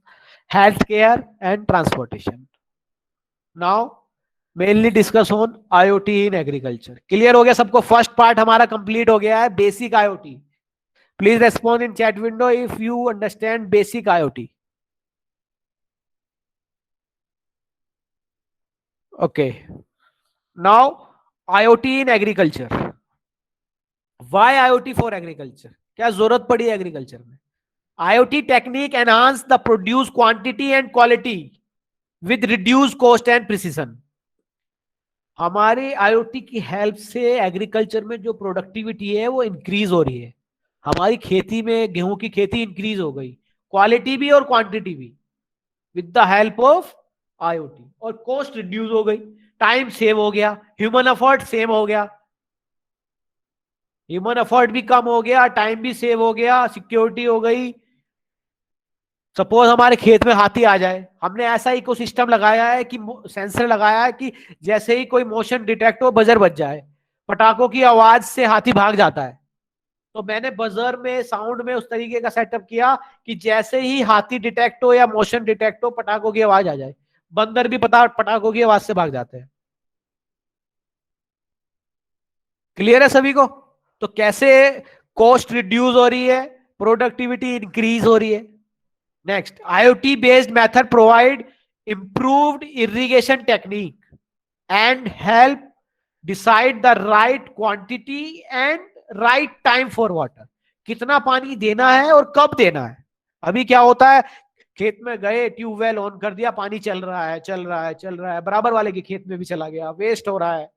Health care and transportation. Now mainly discuss on IoT in agriculture. Clear हो गया सबको? फर्स्ट पार्ट हमारा कंप्लीट हो गया है, basic IoT. Please respond in chat window if you understand basic IoT. Okay. Now IoT in agriculture. Why IoT for agriculture? क्या जरूरत पड़ी एग्रीकल्चर में? IoT technique enhance the produce quantity and quality with reduce cost and precision. हमारे IoT की help से agriculture में जो productivity है वो इंक्रीज हो रही है. हमारी खेती में, गेहूं की खेती इंक्रीज हो गई, क्वालिटी भी और क्वांटिटी भी, with the help of IoT. और कॉस्ट रिड्यूस हो गई, टाइम सेव हो गया, ह्यूमन एफर्ट सेव हो गया. ह्यूमन एफर्ट भी कम हो गया, टाइम भी सेव हो गया, सिक्योरिटी हो गई. सपोज हमारे खेत में हाथी आ जाए, हमने ऐसा इकोसिस्टम लगाया है कि सेंसर लगाया है कि जैसे ही कोई मोशन डिटेक्ट हो, बजर बज जाए, पटाखों की आवाज से हाथी भाग जाता है. तो मैंने बजर में, साउंड में उस तरीके का सेटअप किया कि जैसे ही हाथी डिटेक्ट हो या मोशन डिटेक्ट हो, पटाखों की आवाज आ जाए. बंदर भी पटाखों की आवाज से भाग जाते हैं. क्लियर है सभी को? तो कैसे कॉस्ट रिड्यूस हो रही है, प्रोडक्टिविटी इंक्रीज हो रही है. Next, IoT based method provide improved irrigation technique and help decide the right quantity and right time for water. कितना पानी देना है और कब देना है. अभी क्या होता है, खेत में गए, ट्यूबवेल ऑन कर दिया, पानी चल रहा है, चल रहा है, चल रहा है, बराबर वाले के खेत में भी चला गया, वेस्ट हो रहा है.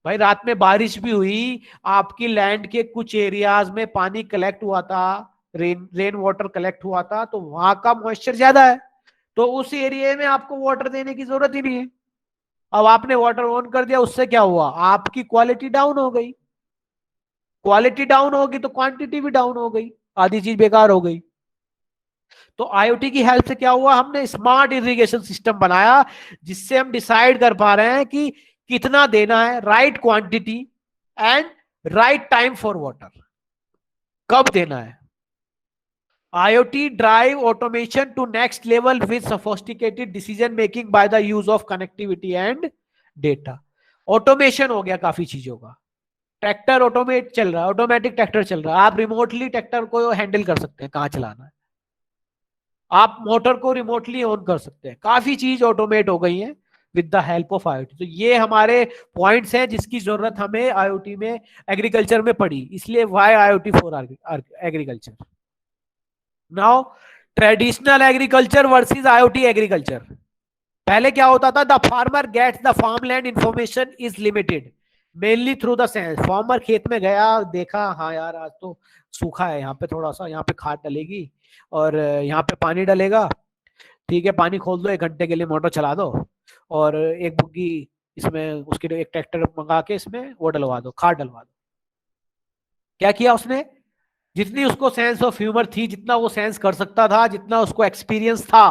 भाई रात में बारिश भी हुई, आपकी लैंड के कुछ एरियाज में पानी कलेक्ट हुआ था, रेन वाटर कलेक्ट हुआ था, तो वहां का मॉइस्चर ज्यादा है, तो उस एरिया में आपको वाटर देने की जरूरत ही नहीं है. अब आपने वाटर ऑन कर दिया, उससे क्या हुआ, आपकी क्वालिटी डाउन हो गई. क्वालिटी डाउन होगी तो क्वांटिटी भी डाउन हो गई, आधी चीज बेकार हो गई. तो आईओटी की हेल्प से क्या हुआ, हमने स्मार्ट इरिगेशन सिस्टम बनाया जिससे हम डिसाइड कर पा रहे हैं कि कितना देना है, right quantity and right time for water, कब देना है। IoT drive automation to next level with sophisticated decision making by the use of connectivity and data. Automation हो गया काफी चीजों का, ट्रैक्टर ऑटोमेट चल रहा है, ऑटोमेटिक ट्रैक्टर चल रहा है, आप रिमोटली ट्रैक्टर को हैंडल कर सकते हैं कहां चलाना है, आप मोटर को रिमोटली ऑन कर सकते हैं, काफी चीज ऑटोमेट हो गई है with the help of IoT। तो ये हमारे पॉइंट्स हैं जिसकी जरूरत हमें IoT में एग्रीकल्चर में पड़ी, इसलिए why IoT for agriculture. Now traditional agriculture versus IoT agriculture. पहले क्या होता था, the farmer gets the farmland information is limited mainly through the sense. Farmer खेत में गया, देखा हाँ यार आज तो सूखा है, यहाँ पे थोड़ा सा यहाँ पे खाद डलेगी और यहाँ पे पानी डलेगा, ठीक है पानी खोल दो, 1 घंटे के लिए मोटर चला दो और एक बुग्गी इसमें उसके लिए एक ट्रैक्टर मंगा के इसमें वो डलवा दो, खाद डलवा दो। क्या किया उसने, जितनी उसको सेंस ऑफ ह्यूमर थी, जितना वो सेंस कर सकता था, जितना उसको एक्सपीरियंस था,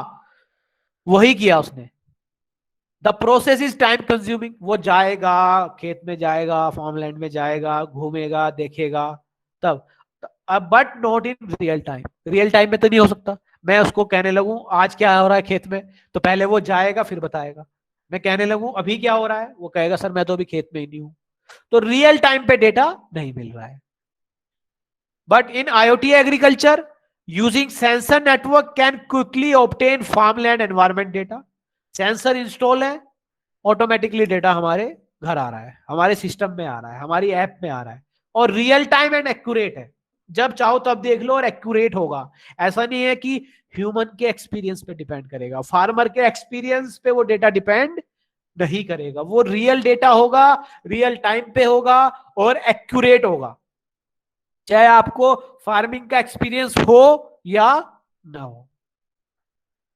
वही किया उसने। The process is time consuming, वो जाएगा खेत में, जाएगा फार्मलैंड में, जाएगा घूमेगा देखेगा तब, but not in real time. Real time में तो नहीं हो सकता, मैं उसको कहने लगूं आज क्या हो रहा है खेत में, तो पहले वो जाएगा फिर बताएगा। मैं कहने लगूं अभी क्या हो रहा है, वो कहेगा सर मैं तो अभी खेत में ही नहीं हूं। तो रियल टाइम पे डेटा नहीं मिल रहा है। But in IoT agriculture, using sensor network can quickly obtain farmland environment data. Sensor install है, ऑटोमेटिकली डेटा हमारे घर आ रहा है, हमारे सिस्टम में आ रहा है, हमारी ऐप में आ रहा है और रियल टाइम एंड एक्यूरेट है। जब चाहो तब देख लो और एक्यूरेट होगा। ऐसा नहीं है कि ह्यूमन के एक्सपीरियंस पे डिपेंड करेगा, फार्मर के एक्सपीरियंस पे वो डेटा डिपेंड नहीं करेगा, वो रियल डेटा होगा, रियल टाइम पे होगा और एक्यूरेट होगा, चाहे आपको फार्मिंग का एक्सपीरियंस हो या ना हो।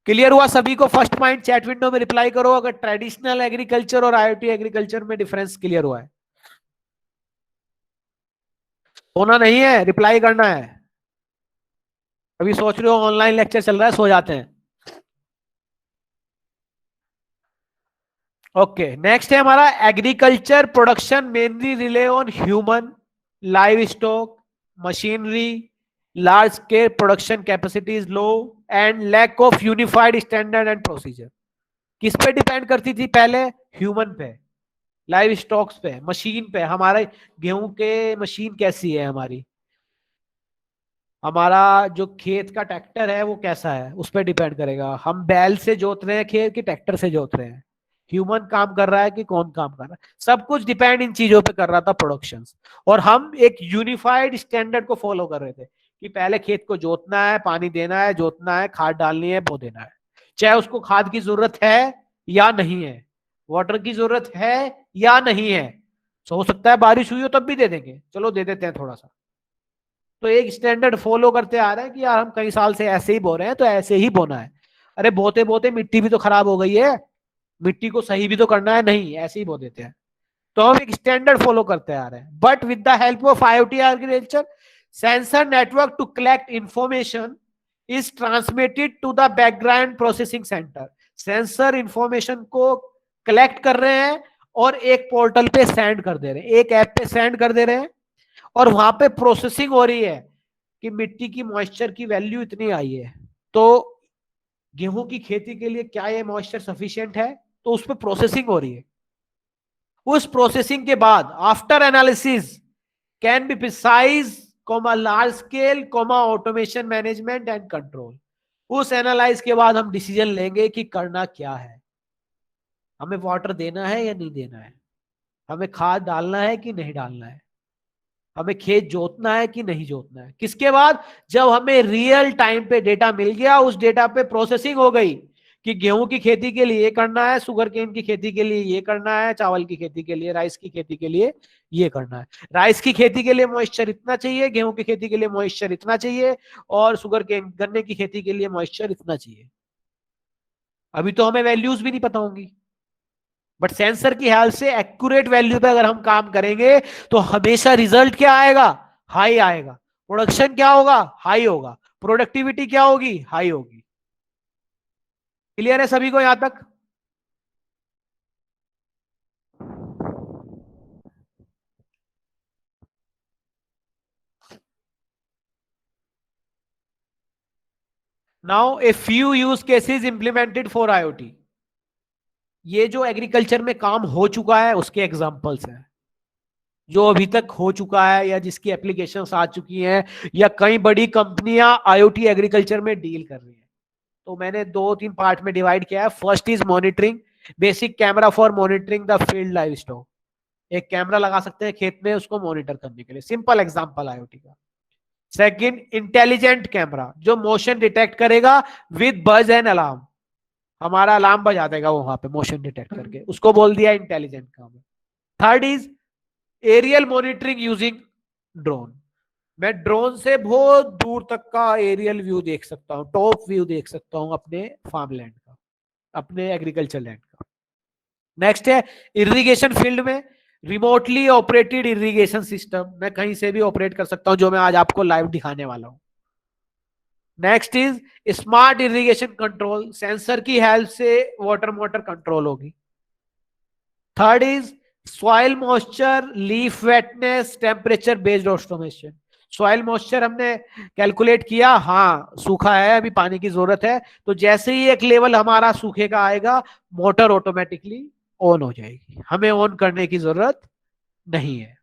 क्लियर हुआ सभी को? फर्स्ट पॉइंट चैट विंडो में रिप्लाई करो अगर ट्रेडिशनल एग्रीकल्चर और IoT एग्रीकल्चर में डिफरेंस क्लियर हुआ है। सोना नहीं है, रिप्लाई करना है। अभी सोच रहे हो ऑनलाइन लेक्चर चल रहा है, सो जाते हैं। ओके, नेक्स्ट है हमारा agriculture production mainly relay on human, live stock, machinery, large scale production capacity is low and lack of unified standard and procedure। किस पे डिपेंड करती थी पहले? ह्यूमन पे, लाइव स्टॉक्स पे, मशीन पे। हमारे गेहूं के मशीन कैसी है, हमारा जो खेत का ट्रैक्टर है वो कैसा है, उस पर डिपेंड करेगा। हम बैल से जोत रहे हैं खेत कि ट्रैक्टर से जोत रहे हैं, ह्यूमन काम कर रहा है कि कौन काम कर रहा है, सब कुछ डिपेंड इन चीजों पे कर रहा था प्रोडक्शन। और हम एक यूनिफाइड स्टैंडर्ड को फॉलो कर रहे थे कि पहले खेत को जोतना है, पानी देना है, जोतना है, खाद डालनी है, बो देना है, चाहे उसको खाद की जरूरत है या नहीं है, वाटर की जरूरत है या नहीं है। हो सकता है बारिश हुई हो तब भी दे देंगे, चलो दे देते हैं थोड़ा सा। तो एक स्टैंडर्ड फॉलो करते आ रहे हैं कि यार हम कई साल से ऐसे ही बो रहे हैं तो ऐसे ही बोना है। अरे बोते बोते मिट्टी भी तो खराब हो गई है, मिट्टी को सही भी तो करना है, नहीं ऐसे ही बो देते हैं। तो हम एक स्टैंडर्ड फॉलो करते आ रहे हैं। But with the help of IoT agriculture, sensor network to collect information is transmitted to the background processing center। Sensor information को कलेक्ट कर रहे हैं और एक पोर्टल पे सेंड कर दे रहे हैं, एक ऐप पे सेंड कर दे रहे हैं और वहां पे प्रोसेसिंग हो रही है कि मिट्टी की मॉइस्चर की वैल्यू इतनी आई है, तो गेहूं की खेती के लिए क्या ये मॉइस्चर सफिशिएंट है, तो उस पर प्रोसेसिंग हो रही है। उस प्रोसेसिंग के बाद after analysis can be precise, large scale, automation management and control. उस एनालाइज के बाद हम डिसीजन लेंगे कि करना क्या है, हमें वाटर देना है या नहीं देना है, हमें खाद डालना है कि नहीं डालना है, हमें खेत जोतना है कि नहीं जोतना है। किसके बाद? जब हमें रियल टाइम पे डेटा मिल गया, उस डेटा पे प्रोसेसिंग हो गई कि गेहूं की खेती के लिए ये करना है, शुगर केन की खेती के लिए ये करना है, चावल की खेती के लिए, राइस की खेती के लिए ये करना है। राइस की खेती के लिए मॉइस्चर इतना चाहिए, गेहूं की खेती के लिए मॉइस्चर इतना चाहिए और शुगर केन गन्ने की खेती के लिए मॉइस्चर इतना चाहिए। अभी तो हमें वैल्यूज भी नहीं पता होंगी, बट सेंसर की हेल्प से एक्यूरेट वैल्यू पे अगर हम काम करेंगे तो हमेशा रिजल्ट क्या आएगा? हाई आएगा। प्रोडक्शन क्या होगा? हाई होगा। प्रोडक्टिविटी क्या होगी, हाई होगी। क्लियर है सभी को यहां तक? Now a few use cases implemented for IoT. ये जो एग्रीकल्चर में काम हो चुका है उसके एग्जांपल्स हैं, जो अभी तक हो चुका है या जिसकी एप्लीकेशंस आ चुकी हैं, या कई बड़ी कंपनियां आईओटी एग्रीकल्चर में डील कर रही हैं। तो मैंने 2-3 पार्ट में डिवाइड किया है। First is monitoring, basic camera for monitoring the field live stock. एक कैमरा लगा सकते हैं खेत में उसको मॉनिटर करने के लिए, सिंपल एग्जांपल आईओटी का। सेकंड, इंटेलिजेंट कैमरा, जो मोशन डिटेक्ट करेगा विद बज एंड अलार्म, हमारा अलार्म बजा देगा वो वहां पे मोशन डिटेक्ट करके, उसको बोल दिया intelligent camera. Third is aerial monitoring using drone, मैं ड्रोन से बहुत दूर तक का एरियल व्यू देख सकता हूँ, टॉप व्यू देख सकता हूँ अपने फार्म लैंड का, अपने एग्रीकल्चर लैंड का। नेक्स्ट है इरिगेशन फील्ड में रिमोटली ऑपरेटेड इरिगेशन सिस्टम, मैं कहीं से भी ऑपरेट कर सकता हूं, जो मैं आज आपको लाइव दिखाने वाला हूं। Next is smart irrigation control, sensor की हेल्प से वाटर मोटर कंट्रोल होगी। Third is soil moisture, leaf वेटनेस, temperature based automation. Soil moisture हमने कैलकुलेट किया, हाँ सूखा है, अभी पानी की जरूरत है, तो जैसे ही एक लेवल हमारा सूखे का आएगा मोटर ऑटोमेटिकली ऑन हो जाएगी, हमें ऑन करने की जरूरत नहीं है।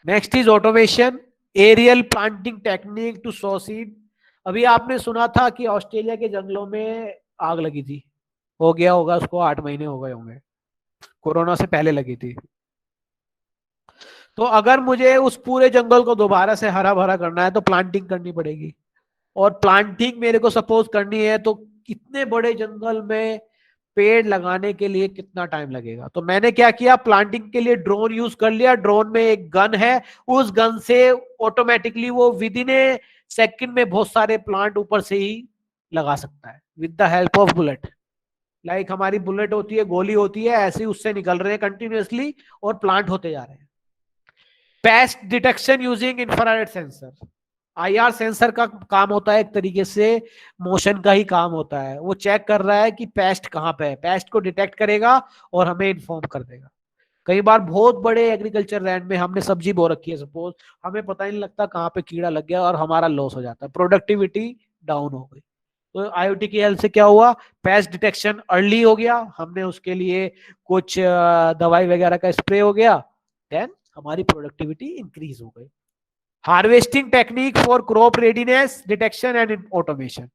Next is automation, aerial planting technique to sow seed. अभी आपने सुना था कि ऑस्ट्रेलिया के जंगलों में आग लगी थी, हो गया होगा उसको 8 महीने हो गए होंगे, कोरोना से पहले लगी थी। तो अगर मुझे उस पूरे जंगल को दोबारा से हरा भरा करना है तो प्लांटिंग करनी पड़ेगी, और प्लांटिंग मेरे को सपोज करनी है तो इतने बड़े जंगल में पेड़ लगाने के लिए कितना टाइम लगेगा। तो मैंने क्या किया, प्लांटिंग के लिए ड्रोन यूज कर लिया। ड्रोन में एक गन है, उस गन से ऑटोमेटिकली वो विद इन ए सेकंड में बहुत सारे प्लांट ऊपर से ही लगा सकता है with the help of bullet. Like हमारी बुलेट होती है, गोली होती है, ऐसे ही उससे निकल रहे हैं कंटिन्यूअसली और प्लांट होते जा रहे हैं। Paste detection using infrared sensor, IR sensor का काम होता है एक तरीके से मोशन का ही काम होता है, वो चेक कर रहा है कि पेस्ट कहाँ पे है, पेस्ट को डिटेक्ट करेगा और हमें इन्फॉर्म कर देगा। कई बार बहुत बड़े एग्रीकल्चर लैंड में हमने सब्जी बो रखी है सपोज, हमें पता ही नहीं लगता कहाँ पे कीड़ा लग गया और हमारा लॉस हो जाता है, प्रोडक्टिविटी डाउन हो गई। तो आईओटी की हेल्प से क्या हुआ, पेस्ट डिटेक्शन अर्ली हो गया, हमने उसके लिए कुछ दवाई वगैरह का स्प्रे हो गया, देन हमारी प्रोडक्टिविटी इंक्रीज हो गई। Harvesting technique for crop readiness detection and automation,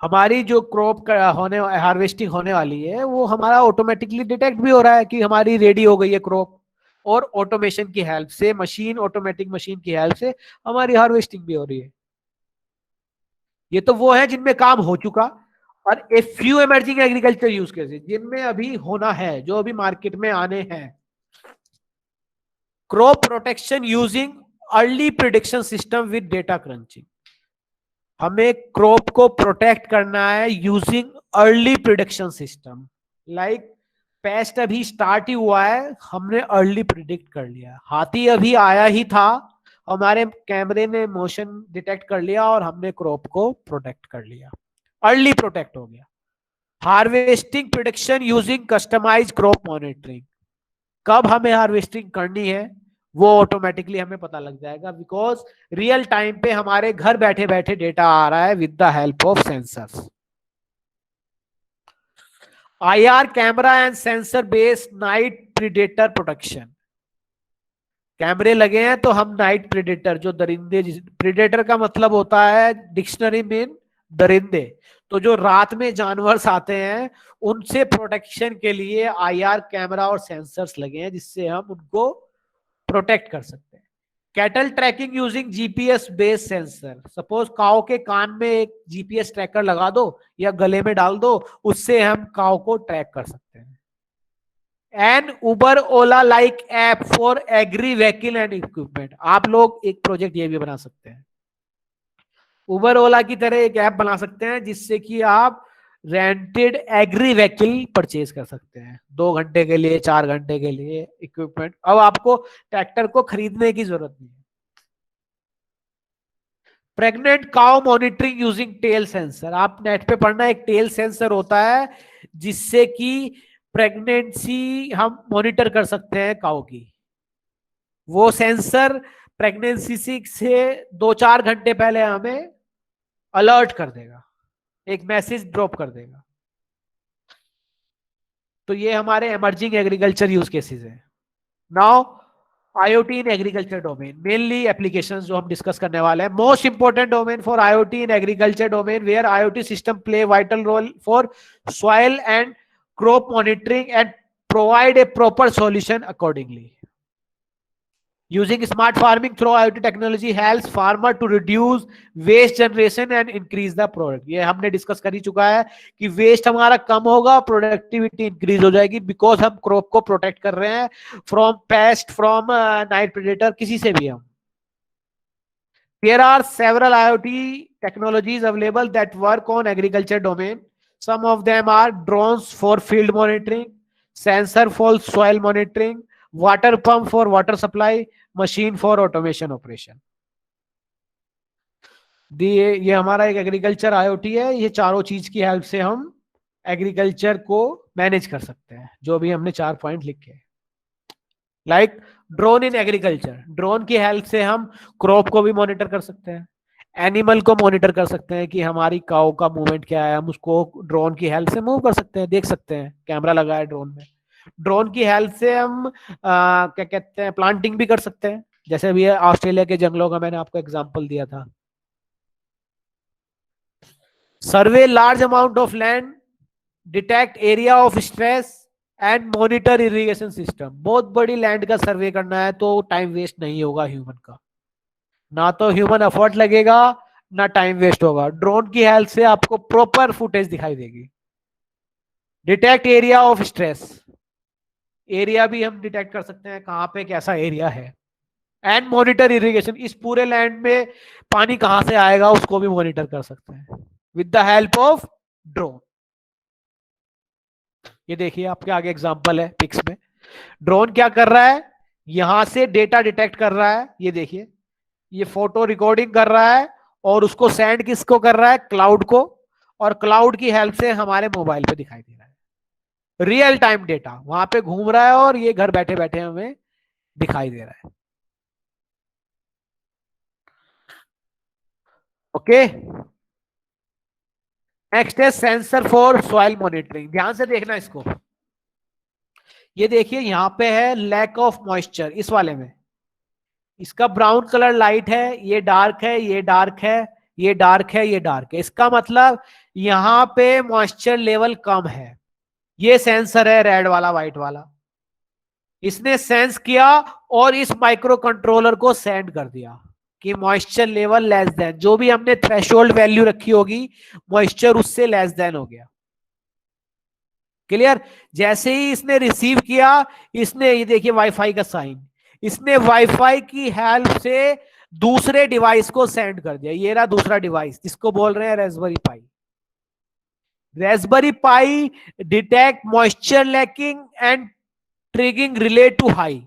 हमारी जो क्रॉप होने हार्वेस्टिंग होने वाली है वो हमारा ऑटोमेटिकली डिटेक्ट भी हो रहा है कि हमारी रेडी हो गई है क्रॉप, और ऑटोमेशन की हेल्प से, मशीन ऑटोमेटिक मशीन की हेल्प से हमारी हार्वेस्टिंग भी हो रही है। ये तो वो है जिनमें काम हो चुका, और a few emerging agriculture use cases जिनमें अभी होना है, जो अभी मार्केट में आने हैं। Crop protection using early prediction system with data crunching, हमें क्रॉप को प्रोटेक्ट करना है using early prediction system. Like pest अभी स्टार्ट ही हुआ है, हमने अर्ली प्रिडिक्ट कर लिया, हाथी अभी आया ही था, हमारे कैमरे ने मोशन डिटेक्ट कर लिया और हमने क्रॉप को प्रोटेक्ट कर लिया, अर्ली प्रोटेक्ट हो गया। Harvesting prediction using customize crop monitoring, कब हमें हार्वेस्टिंग करनी है वो ऑटोमेटिकली हमें पता लग जाएगा, बिकॉज रियल टाइम पे हमारे घर बैठे बैठे डेटा आ रहा है with the help of sensors. IR camera and sensor based night predator protection, कैमरे लगे हैं तो हम नाइट प्रीडेटर, जो दरिंदे, प्रीडेटर का मतलब होता है डिक्शनरी में दरिंदे, तो जो रात में जानवर आते हैं उनसे प्रोटेक्शन के लिए आईआर कैमरा और सेंसर्स लगे हैं जिससे हम उनको प्रोटेक्ट कर सकते हैं। Cattle tracking using GPS based sensor, suppose cow के कान में एक जीपीएस ट्रैकर लगा दो या गले में डाल दो, उससे हम काऊ को ट्रैक कर सकते हैं। And Uber Ola like app for agri vehicle and equipment, आप लोग एक प्रोजेक्ट ये भी बना सकते हैं, उबर ओला की तरह एक ऐप बना सकते हैं जिससे कि आप रेंटेड एग्री व्हीकल परचेज कर सकते हैं 2 घंटे के लिए, 4 घंटे के लिए इक्विपमेंट। अब आपको ट्रैक्टर को खरीदने की जरूरत नहीं है, pregnant cow monitoring using tail sensor. आप नेट पे पढ़ना, एक टेल सेंसर होता है जिससे कि प्रेगनेंसी हम मॉनिटर कर सकते हैं काउ की। वो सेंसर प्रेगनेंसी से 2-4 घंटे पहले हमें अलर्ट कर देगा, एक मैसेज ड्रॉप कर देगा। तो ये हमारे इमर्जिंग एग्रीकल्चर यूज केसेस है। Now IoT in agriculture domain, mainly applications जो हम डिस्कस करने वाले हैं। Most important domain for IoT in agriculture domain, where IoT system play vital role for soil and crop monitoring and provide a proper solution accordingly. Using smart farming through IoT technology helps farmer to reduce waste generation and increase the product. ये हमने discuss कर ही चुका है कि waste हमारा कम होगा, productivity increase हो जाएगी, बिकॉज हम क्रॉप को प्रोटेक्ट कर रहे हैं from paste, from night predator, किसी से भी हम। There are several IoT technologies available that work on agriculture domain. Some of them are drones for field monitoring, sensor for soil monitoring, water pump for water supply, machine for automation operation. ये हमारा एक agriculture IoT है। ये चारों चीज की help से हम एग्रीकल्चर को मैनेज कर सकते हैं, जो भी हमने 4 पॉइंट लिखे। Like drone in agriculture, drone की हेल्प से हम क्रॉप को भी मॉनिटर कर सकते हैं, एनिमल को मॉनिटर कर सकते हैं कि हमारी काऊ का मूवमेंट क्या है, हम उसको ड्रोन की हेल्प से मूव कर सकते हैं, देख सकते हैं, कैमरा लगा है ड्रोन में। ड्रोन की हेल्प से हम क्या कहते हैं, प्लांटिंग भी कर सकते हैं, जैसे अभी ऑस्ट्रेलिया के जंगलों का मैंने आपको एग्जांपल दिया था। Survey large amount of land, detect area of stress and monitor irrigation system. बहुत बड़ी लैंड का सर्वे करना है तो टाइम वेस्ट नहीं होगा ह्यूमन का, ना तो ह्यूमन एफर्ट लगेगा ना टाइम वेस्ट होगा। ड्रोन की हेल्प से आपको प्रॉपर फुटेज दिखाई देगी। Detect area of stress, area भी हम डिटेक्ट कर सकते हैं कहां पे कैसा एरिया है। एंड मॉनिटर इरिगेशन, इस पूरे लैंड में पानी कहां से आएगा उसको भी मॉनिटर कर सकते हैं with the help of drone. ये देखिए आपके आगे एग्जांपल है पिक्स में। ड्रोन क्या कर रहा है, यहां से डेटा डिटेक्ट कर रहा है, ये देखिए ये फोटो रिकॉर्डिंग कर रहा है और उसको सेंड किसको कर रहा है, क्लाउड को, और क्लाउड की हेल्प से हमारे मोबाइल पे दिखाई दे रहा है। रियल टाइम डेटा वहां पे घूम रहा है और ये घर बैठे बैठे हमें दिखाई दे रहा है। ओके, नेक्स्ट है सेंसर फॉर सॉइल मॉनिटरिंग। ध्यान से देखना इसको, ये देखिए यहां पे है लैक ऑफ मॉइस्चर, इस वाले में इसका ब्राउन कलर लाइट है, ये डार्क है, ये डार्क है, ये डार्क है, ये डार्क है। इसका मतलब यहां पे मॉइस्चर लेवल कम है। ये सेंसर है रेड वाला, व्हाइट वाला, इसने सेंस किया और इस माइक्रो कंट्रोलर को सेंड कर दिया कि मॉइस्चर लेवल लेस देन, जो भी हमने थ्रेशोल्ड वैल्यू रखी होगी मॉइस्चर उससे लेस देन हो गया। क्लियर। जैसे ही इसने रिसीव किया, इसने ये देखिए वाईफाई का साइन, इसने वाईफाई की हेल्प से दूसरे डिवाइस को सेंड कर दिया। ये रहा दूसरा डिवाइस जिसको बोल रहे हैं Raspberry Pi. Raspberry Pi detect moisture lacking and triggering relay to high.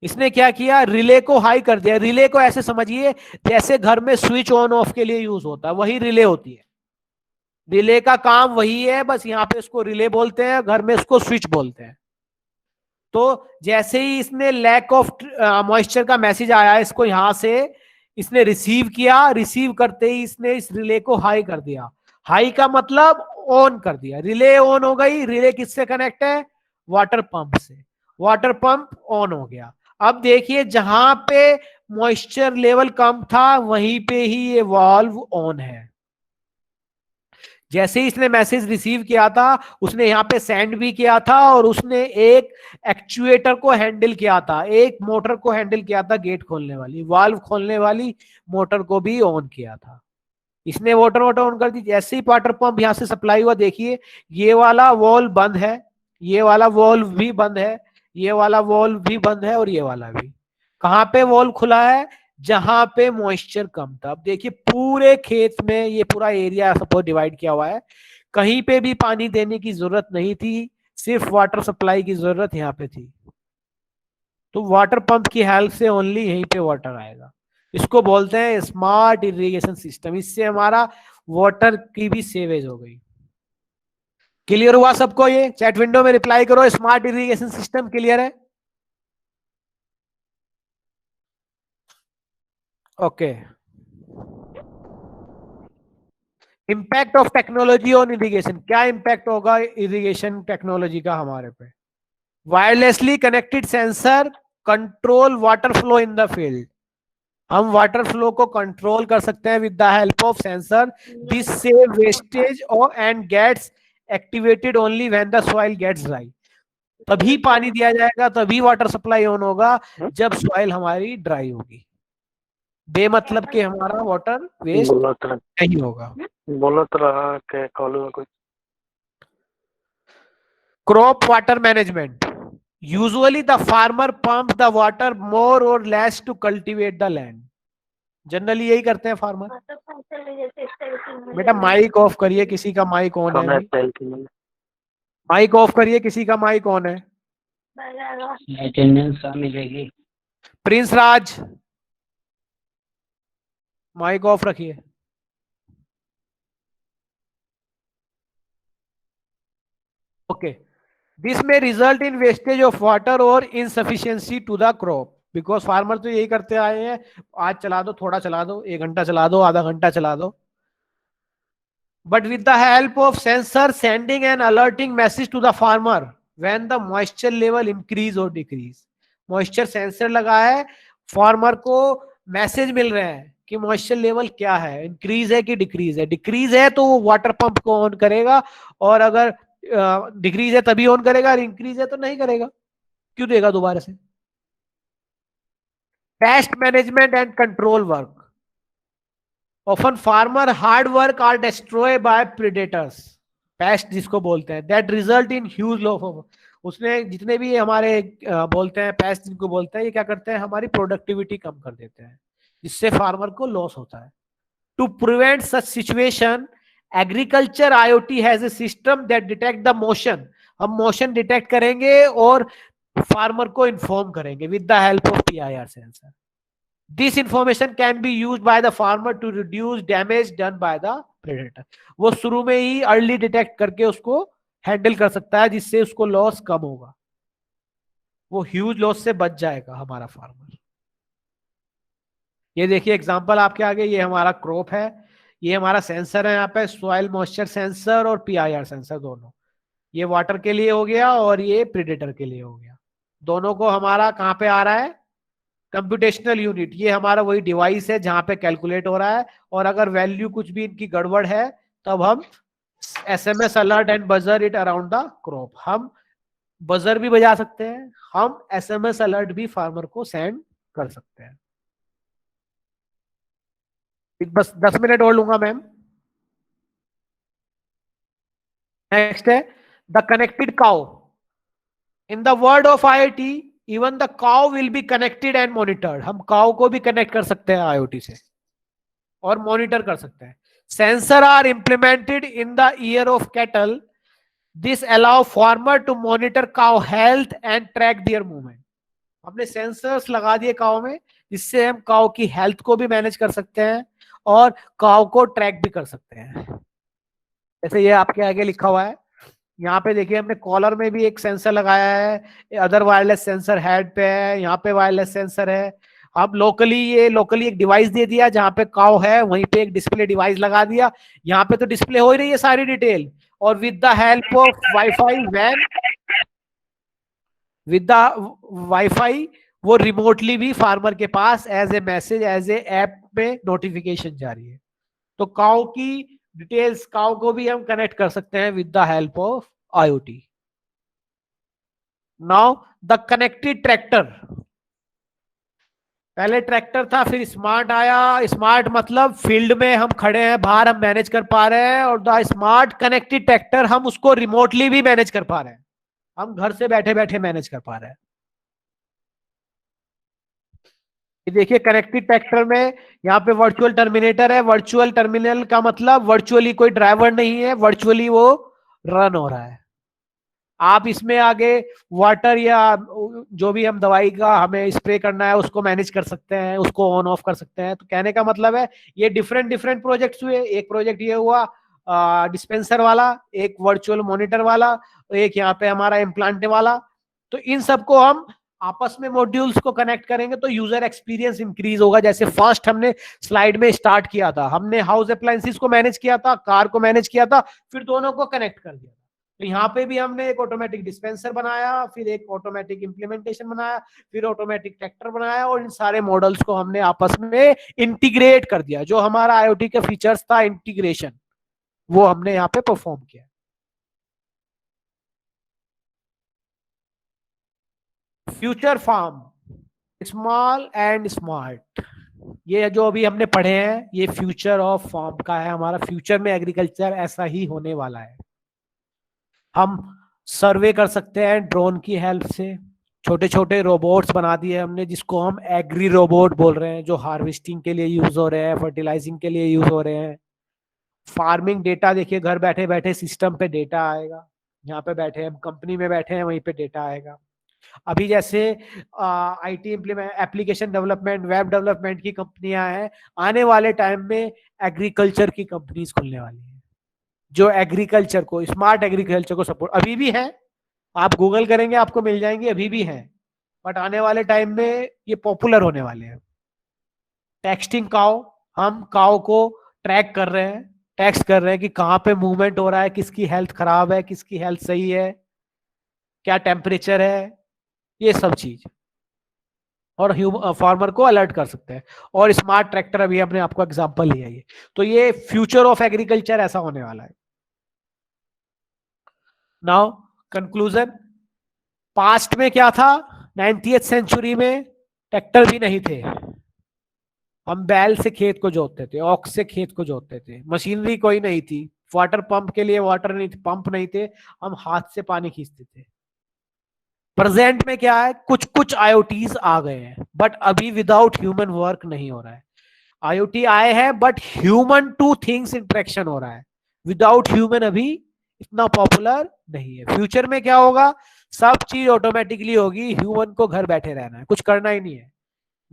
इसने क्या किया, रिले को हाई कर दिया। रिले को ऐसे समझिए जैसे घर में स्विच ऑन ऑफ के लिए यूज होता है, वही रिले होती है। रिले का काम वही है, बस यहाँ पे इसको रिले बोलते हैं, घर में इसको स्विच बोलते हैं। तो जैसे ही इसने लैक ऑफ मॉइस्चर का मैसेज आया, इसको यहां से इसने रिसीव किया, रिसीव करते ही इसने इस रिले को हाई कर दिया। हाई का मतलब ऑन कर दिया, रिले ऑन हो गई। रिले किससे कनेक्ट है, वाटर पंप से। वाटर पंप ऑन हो गया। अब देखिए जहां पे मॉइस्चर लेवल कम था वहीं पे ही ये वाल्व ऑन है। जैसे ही इसने मैसेज रिसीव किया था उसने यहां पे सेंड भी किया था और उसने एक एक्चुएटर को हैंडल किया था, एक मोटर को हैंडल किया था, गेट खोलने वाली, वाल्व खोलने वाली मोटर को भी ऑन किया था। इसने वाटर ऑन कर दी। जैसे ही वाटर पंप यहां से सप्लाई हुआ, देखिए ये वाला वॉल्व बंद है, ये वाला वॉल्व भी बंद है, ये वाला वॉल्व भी बंद है और ये वाला भी। कहां पे वॉल्व खुला है, जहां पे मॉइस्चर कम था। अब देखिए पूरे खेत में ये पूरा एरिया सपोज डिवाइड किया हुआ है, कहीं पे भी पानी देने की जरूरत नहीं थी, सिर्फ वाटर सप्लाई की जरूरत यहाँ पे थी। तो वाटर पंप की हेल्प से ओनली यहीं पे वाटर आएगा। इसको बोलते हैं स्मार्ट इरिगेशन सिस्टम। इससे हमारा वाटर की भी सेवेज हो गई। क्लियर हुआ सबको? ये चैट विंडो में रिप्लाई करो, स्मार्ट इरिगेशन सिस्टम क्लियर है? Okay. Impact of technology on irrigation, क्या इम्पैक्ट होगा इरिगेशन टेक्नोलॉजी का हमारे पे? Wirelessly connected sensor control water flow in the field. हम वाटर फ्लो को कंट्रोल कर सकते हैं with the help of sensor. This save wastage और and gates activated only when the soil gets dry. तभी पानी दिया जाएगा, तभी वाटर सप्लाई ऑन होगा जब सॉइल हमारी ड्राई होगी। बेमतलब के हमारा वाटर वेस्ट नहीं होगा। बोलत रहा के कॉल में कुछ crop water management, usually the farmer pump the water more और less to cultivate the land. Generally यही करते हैं फार्मर। बेटा माइक ऑफ करिए, किसी का माइक ऑन है समय अभी? तेल की मिल माइक ऑफ करिए, किसी का माइक ऑन है? अटेंडेंस मिलेगी। प्रिंस राज माइक ऑफ रखिए। Okay, this may result in wastage of water और insufficiency to the crop, because farmer तो यही करते आए हैं, आज चला दो, थोड़ा चला दो, 1 घंटा चला दो, आधा घंटा चला दो। But with the help of sensor sending an alerting message to the farmer when the moisture level increase और डिक्रीज। मॉइस्चर सेंसर लगा है, फार्मर को मैसेज मिल रहे हैं कि मॉइस्चर लेवल क्या है, इंक्रीज है कि डिक्रीज है। डिक्रीज है तो वो वाटर पंप को ऑन करेगा, और अगर डिक्रीज है तभी ऑन करेगा, और इंक्रीज है तो नहीं करेगा। क्यों देगा दोबारा से? Pest management and control work, often farmer hard work are destroy by predators. Pest जिसको बोलते हैं, that result in huge loss of, उसने जितने भी हमारे बोलते हैं पेस्ट जिनको बोलते हैं, ये क्या करते हैं, हमारी प्रोडक्टिविटी कम कर देते हैं, जिससे फार्मर को लॉस होता है। To prevent such situation, agriculture IoT has a system that detect the motion. हम मोशन डिटेक्ट करेंगे और फार्मर को इन्फॉर्म करेंगे with the help of PIR sensor. This information can be used by the farmer to reduce damage done by the predator. वो शुरू में ही early detect करके उसको हैंडल कर सकता है, जिससे उसको लॉस कम होगा, वो ह्यूज लॉस से बच जाएगा हमारा फार्मर। ये देखिए एग्जांपल आपके आगे, ये हमारा क्रॉप है, ये हमारा सेंसर है, यहाँ पे सॉइल मॉइस्चर सेंसर और PIR सेंसर दोनों। ये वाटर के लिए हो गया और ये प्रेडेटर के लिए हो गया। दोनों को हमारा कहाँ पे आ रहा है, कंप्यूटेशनल यूनिट। ये हमारा वही डिवाइस है जहां पे कैलकुलेट हो रहा है, और अगर वैल्यू कुछ भी इनकी गड़बड़ है तब हम SMS alert and buzzer it around the crop. हम बजर भी बजा सकते हैं, हम SMS अलर्ट भी फार्मर को सेंड कर सकते हैं। बस 10 मिनट और लूंगा मैम। नेक्स्ट है the connected cow. In the word of IoT, even the cow will be connected and monitored. हम काउ को भी कनेक्ट कर सकते हैं IoT से और मॉनिटर कर सकते हैं। Sensor are implemented in the ear of cattle. This allow farmer to monitor cow health and track their movement. हमने सेंसर्स लगा दिए काउ में, जिससे हम काउ की हेल्थ को भी मैनेज कर सकते हैं और काउ को ट्रैक भी कर सकते हैं। जैसे ये आपके आगे लिखा हुआ है, यहाँ पे देखिए हमने कॉलर में भी एक सेंसर लगाया है, अदर वायरलेस सेंसर हेड पे है, यहाँ पे वायरलेस सेंसर है। अब लोकली एक डिवाइस दे दिया, जहाँ पे काउ है वहीं पे एक डिस्प्ले डिवाइस लगा दिया। यहाँ पे तो डिस्प्ले हो ही रही है सारी डिटेल, और with the help of WiFi वो रिमोटली भी फार्मर के पास as a message, as a app में नोटिफिकेशन जा रही है। तो काउ की डिटेल्स, काउ को भी हम कनेक्ट कर सकते हैं with the help of IoT। Now the connected tractor. पहले ट्रैक्टर था, फिर स्मार्ट आया। स्मार्ट मतलब फील्ड में हम खड़े हैं बाहर, हम मैनेज कर पा रहे हैं, और द स्मार्ट कनेक्टेड ट्रैक्टर हम उसको रिमोटली भी मैनेज कर पा रहे हैं, हम घर से बैठे बैठे मैनेज कर पा रहे हैं। ये देखिए कनेक्टेड ट्रैक्टर में यहाँ पे वर्चुअल टर्मिनेटर है। वर्चुअल टर्मिनल का मतलब वर्चुअली कोई ड्राइवर नहीं है, वर्चुअली वो रन हो रहा है। आप इसमें आगे वाटर या जो भी हम दवाई का हमें स्प्रे करना है उसको मैनेज कर सकते हैं, उसको ऑन ऑफ कर सकते हैं। तो कहने का मतलब है ये डिफरेंट डिफरेंट प्रोजेक्ट्स हुए। एक प्रोजेक्ट ये हुआ डिस्पेंसर वाला, एक वर्चुअल मॉनिटर वाला, एक यहाँ पे हमारा इम्प्लांट वाला। तो इन सबको हम आपस में मॉड्यूल्स को कनेक्ट करेंगे तो यूजर एक्सपीरियंस इंक्रीज होगा। जैसे फर्स्ट हमने स्लाइड में स्टार्ट किया था, हमने हाउस अप्लायंसेस को मैनेज किया था, कार को मैनेज किया था, फिर दोनों को कनेक्ट कर दिया। तो यहाँ पे भी हमने एक ऑटोमेटिक डिस्पेंसर बनाया, फिर एक ऑटोमेटिक इंप्लीमेंटेशन बनाया, फिर ऑटोमेटिक ट्रैक्टर बनाया, और इन सारे मॉडल्स को हमने आपस में इंटीग्रेट कर दिया। जो हमारा आईओटी का फीचर्स था इंटीग्रेशन, वो हमने यहाँ पे परफॉर्म किया। Future farm, small and smart, ये जो अभी हमने पढ़े हैं ये फ्यूचर ऑफ फार्म का है। हमारा फ्यूचर में एग्रीकल्चर ऐसा ही होने वाला है। हम सर्वे कर सकते हैं ड्रोन की हेल्प से, छोटे छोटे रोबोट्स बना दिए हमने जिसको हम एग्री रोबोट बोल रहे हैं, जो हार्वेस्टिंग के लिए यूज हो रहे हैं, फर्टिलाइजिंग के लिए यूज हो रहे हैं। फार्मिंग डेटा देखिए, घर बैठे बैठे सिस्टम पे डेटा आएगा, यहाँ पे बैठे हैं कंपनी में बैठे हैं वहीं पे डेटा आएगा। अभी जैसे IT implement, application development, web development की कंपनियां हैं, आने वाले टाइम में एग्रीकल्चर की कंपनीज खुलने वाली है जो एग्रीकल्चर को, स्मार्ट एग्रीकल्चर को सपोर्ट, अभी भी है, आप गूगल करेंगे आपको मिल जाएंगे, अभी भी है, बट आने वाले टाइम में ये पॉपुलर होने वाले हैं। टेक्सटिंग काउ, हम काउ को ट्रैक कर रहे हैं, टेक्स्ट कर रहे हैं कि कहाँ पे मूवमेंट हो रहा है, किसकी हेल्थ खराब है, किसकी हेल्थ सही है, क्या टेम्परेचर है, ये सब चीज, और फार्मर को अलर्ट कर सकते हैं। और स्मार्ट ट्रैक्टर अभी हमने आपको एग्जांपल लिया ये। तो ये फ्यूचर ऑफ एग्रीकल्चर ऐसा होने वाला है। नाउ कंक्लूजन, पास्ट में क्या था, 90th सेंचुरी में ट्रैक्टर भी नहीं थे, हम बैल से खेत को जोतते थे, ऑक्स से खेत को जोतते थे, मशीनरी कोई नहीं थी, वाटर पंप के लिए वाटर नहीं थे, पंप नहीं थे, हम हाथ से पानी खींचते थे। प्रेजेंट में क्या है, कुछ कुछ आईओटीज आ गए हैं, बट अभी विदाउट ह्यूमन वर्क नहीं हो रहा है। आईओटी आए हैं but human two things interaction हो रहा है, विदाउट ह्यूमन अभी इतना पॉपुलर नहीं है। फ्यूचर में क्या होगा, सब चीज ऑटोमेटिकली होगी, ह्यूमन को घर बैठे रहना है, कुछ करना ही नहीं है,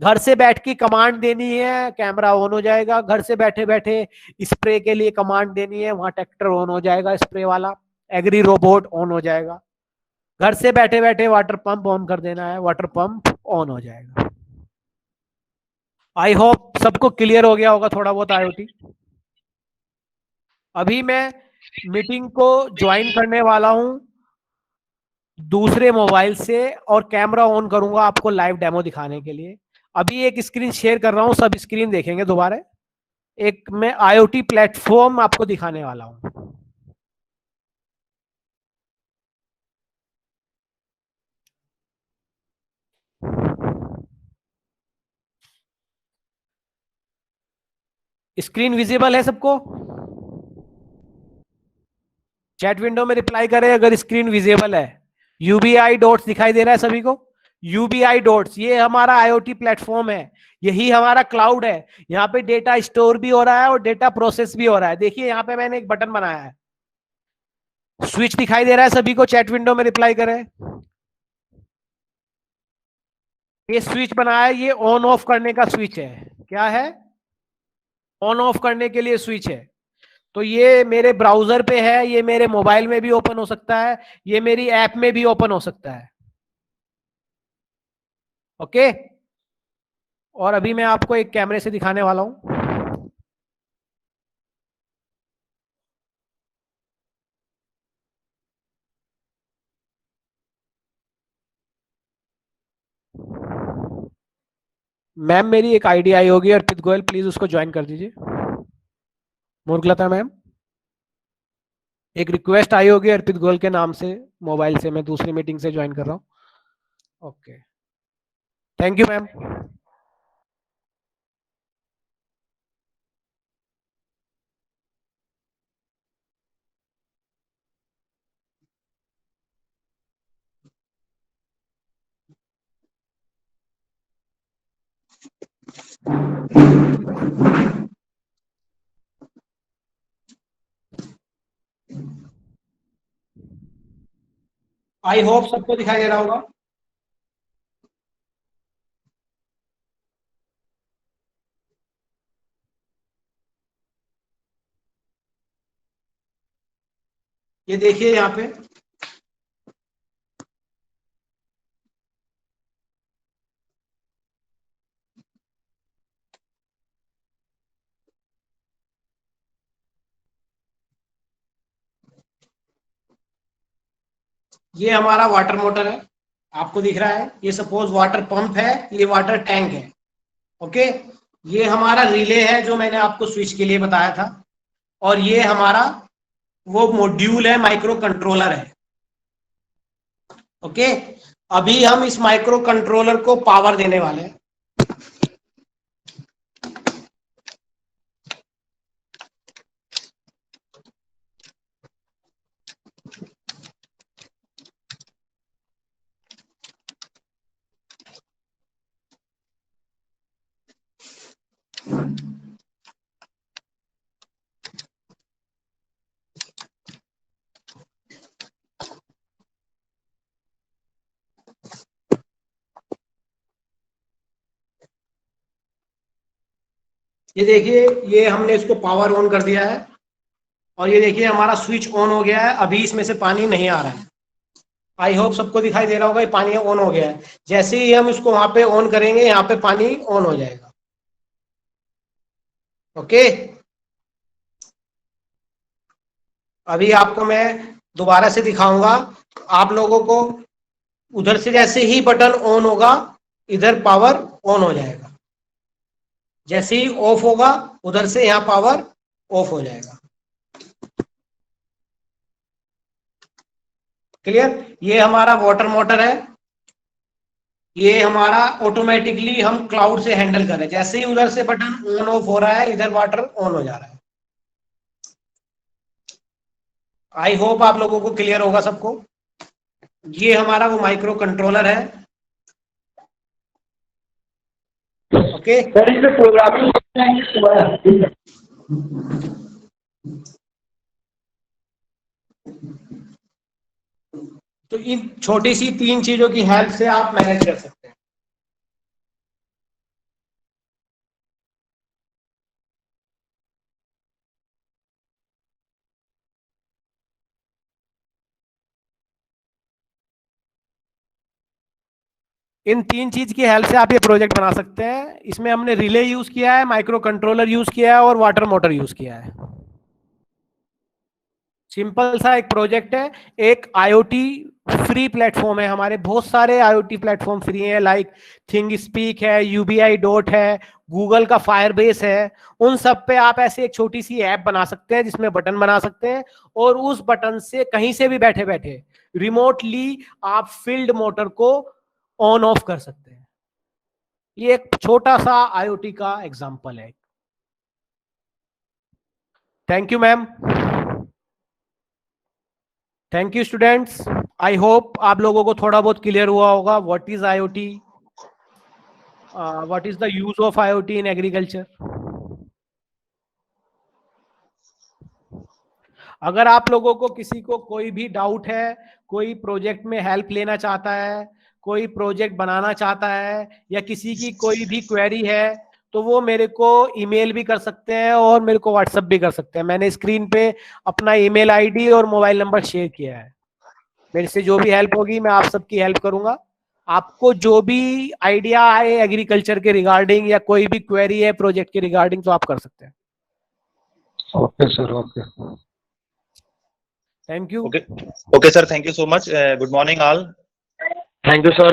घर से बैठ के कमांड देनी है, कैमरा ऑन हो जाएगा, घर से बैठे बैठे स्प्रे के लिए कमांड देनी है, वहां ट्रैक्टर ऑन हो जाएगा, स्प्रे वाला एग्री रोबोट ऑन हो जाएगा, घर से बैठे बैठे वाटर पंप ऑन कर देना है, वाटर पंप ऑन हो जाएगा। आई होप सबको क्लियर हो गया होगा थोड़ा बहुत आईओटी। अभी मैं मीटिंग को ज्वाइन करने वाला हूं दूसरे मोबाइल से, और कैमरा ऑन करूंगा आपको लाइव डेमो दिखाने के लिए। अभी एक स्क्रीन शेयर कर रहा हूं, सब स्क्रीन देखेंगे दोबारा। एक मैं आईओटी प्लेटफॉर्म आपको दिखाने वाला हूं। स्क्रीन विजिबल है सबको? चैट विंडो में रिप्लाई करें अगर स्क्रीन विजिबल है। यूबीआई डॉट्स दिखाई दे रहा है सभी को? यूबीआई डॉट्स, ये हमारा आईओटी प्लेटफॉर्म है, यही हमारा क्लाउड है। यहाँ पे डेटा स्टोर भी हो रहा है और डेटा प्रोसेस भी हो रहा है। देखिए यहाँ पे मैंने एक बटन बनाया है, स्विच दिखाई दे रहा है सभी को? चैट विंडो में रिप्लाई करें। ये स्विच बनाया है, ये ऑन ऑफ करने का स्विच है। क्या है? ऑन ऑफ करने के लिए स्विच है। तो ये मेरे ब्राउजर पे है, ये मेरे मोबाइल में भी ओपन हो सकता है, ये मेरी ऐप में भी ओपन हो सकता है। ओके, और अभी मैं आपको एक कैमरे से दिखाने वाला हूं। मैम मेरी एक आईडी आई होगी अर्पित गोयल, प्लीज उसको ज्वाइन कर दीजिए। मुर्गलता मैम, एक रिक्वेस्ट आई होगी अर्पित गोयल के नाम से, मोबाइल से, मैं दूसरी मीटिंग से ज्वाइन कर रहा हूं। Okay, thank you ma'am. I hope सबको दिखाई दे रहा होगा। ये देखिए यहाँ पे ये हमारा वाटर मोटर है, आपको दिख रहा है। ये सपोज वाटर पंप है, ये वाटर टैंक है। ओके, ये हमारा रिले है जो मैंने आपको स्विच के लिए बताया था, और ये हमारा वो मॉड्यूल है, माइक्रो कंट्रोलर है। ओके, अभी हम इस माइक्रो कंट्रोलर को पावर देने वाले हैं। ये देखिए, ये हमने इसको पावर ऑन कर दिया है, और ये देखिए हमारा स्विच ऑन हो गया है। अभी इसमें से पानी नहीं आ रहा है। आई होप सबको दिखाई दे रहा होगा, ये पानी ऑन हो गया है। जैसे ही हम इसको वहां पे ऑन करेंगे, यहाँ पे पानी ऑन हो जाएगा। ओके, अभी आपको मैं दोबारा से दिखाऊंगा। आप लोगों को उधर से जैसे ही बटन ऑन होगा, इधर पावर ऑन हो जाएगा। जैसे ही ऑफ होगा, उधर से यहाँ पावर ऑफ हो जाएगा। क्लियर? ये हमारा वाटर मोटर है। ये हमारा ऑटोमेटिकली हम क्लाउड से हैंडल कर रहे हैं। जैसे ही उधर से बटन ऑन ऑफ हो रहा है, इधर वाटर ऑन हो जा रहा है। आई होप आप लोगों को क्लियर होगा सबको। ये हमारा वो माइक्रो कंट्रोलर है। ओके, तो इन छोटी सी 3 चीजों की हेल्प से आप मैनेज कर सकते हैं। इन 3 चीज की हेल्प से आप ये प्रोजेक्ट बना सकते हैं। इसमें हमने रिले यूज किया है, माइक्रो कंट्रोलर यूज किया है और वाटर मोटर यूज किया है। सिंपल सा एक प्रोजेक्ट है। एक आईओटी फ्री प्लेटफॉर्म है। हमारे बहुत सारे आईओटी प्लेटफॉर्म फ्री हैं, लाइक थिंग स्पीक है, यूबीआई डॉट है, गूगल का फायरबेस है। उन सब पे आप ऐसे एक छोटी सी ऐप बना सकते हैं जिसमें बटन बना सकते हैं, और उस बटन से कहीं से भी बैठे बैठे रिमोटली आप फील्ड मोटर को ऑन ऑफ कर सकते हैं। ये एक छोटा सा आईओटी का एग्जांपल है। Thank you ma'am. Thank you students. I hope आप लोगों को थोड़ा बहुत क्लियर हुआ होगा what is IoT, what is the use of IoT in agriculture. अगर आप लोगों को किसी को कोई भी डाउट है, कोई प्रोजेक्ट में हेल्प लेना चाहता है, कोई प्रोजेक्ट बनाना चाहता है, या किसी की कोई भी क्वेरी है, तो वो मेरे को ईमेल भी कर सकते हैं और मेरे को व्हाट्सएप भी कर सकते हैं। मैंने स्क्रीन पे अपना ईमेल आईडी और मोबाइल नंबर शेयर किया है। मेरे से जो भी हेल्प होगी मैं आप सबकी हेल्प करूंगा। आपको जो भी आइडिया आए एग्रीकल्चर के रिगार्डिंग या कोई भी क्वेरी है प्रोजेक्ट के रिगार्डिंग, तो आप कर सकते हैं। Okay sir, okay. Thank you. Okay, sir. Thank you so much. Good morning, all. Thank you, sir.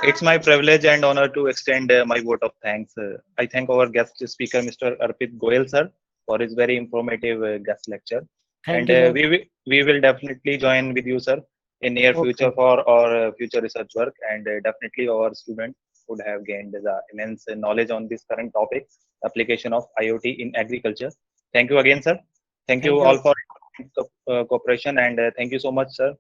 It's my privilege and honor to extend my vote of thanks. I thank our guest speaker, Mr. Arpit Goyal, sir, for his very informative guest lecture. Thank And you, we will definitely join with you, sir, in near future for our future research work. And definitely our students would have gained the immense knowledge on this current topic, application of IoT in agriculture. Thank you again, sir. Thank you all for cooperation, and thank you so much, sir.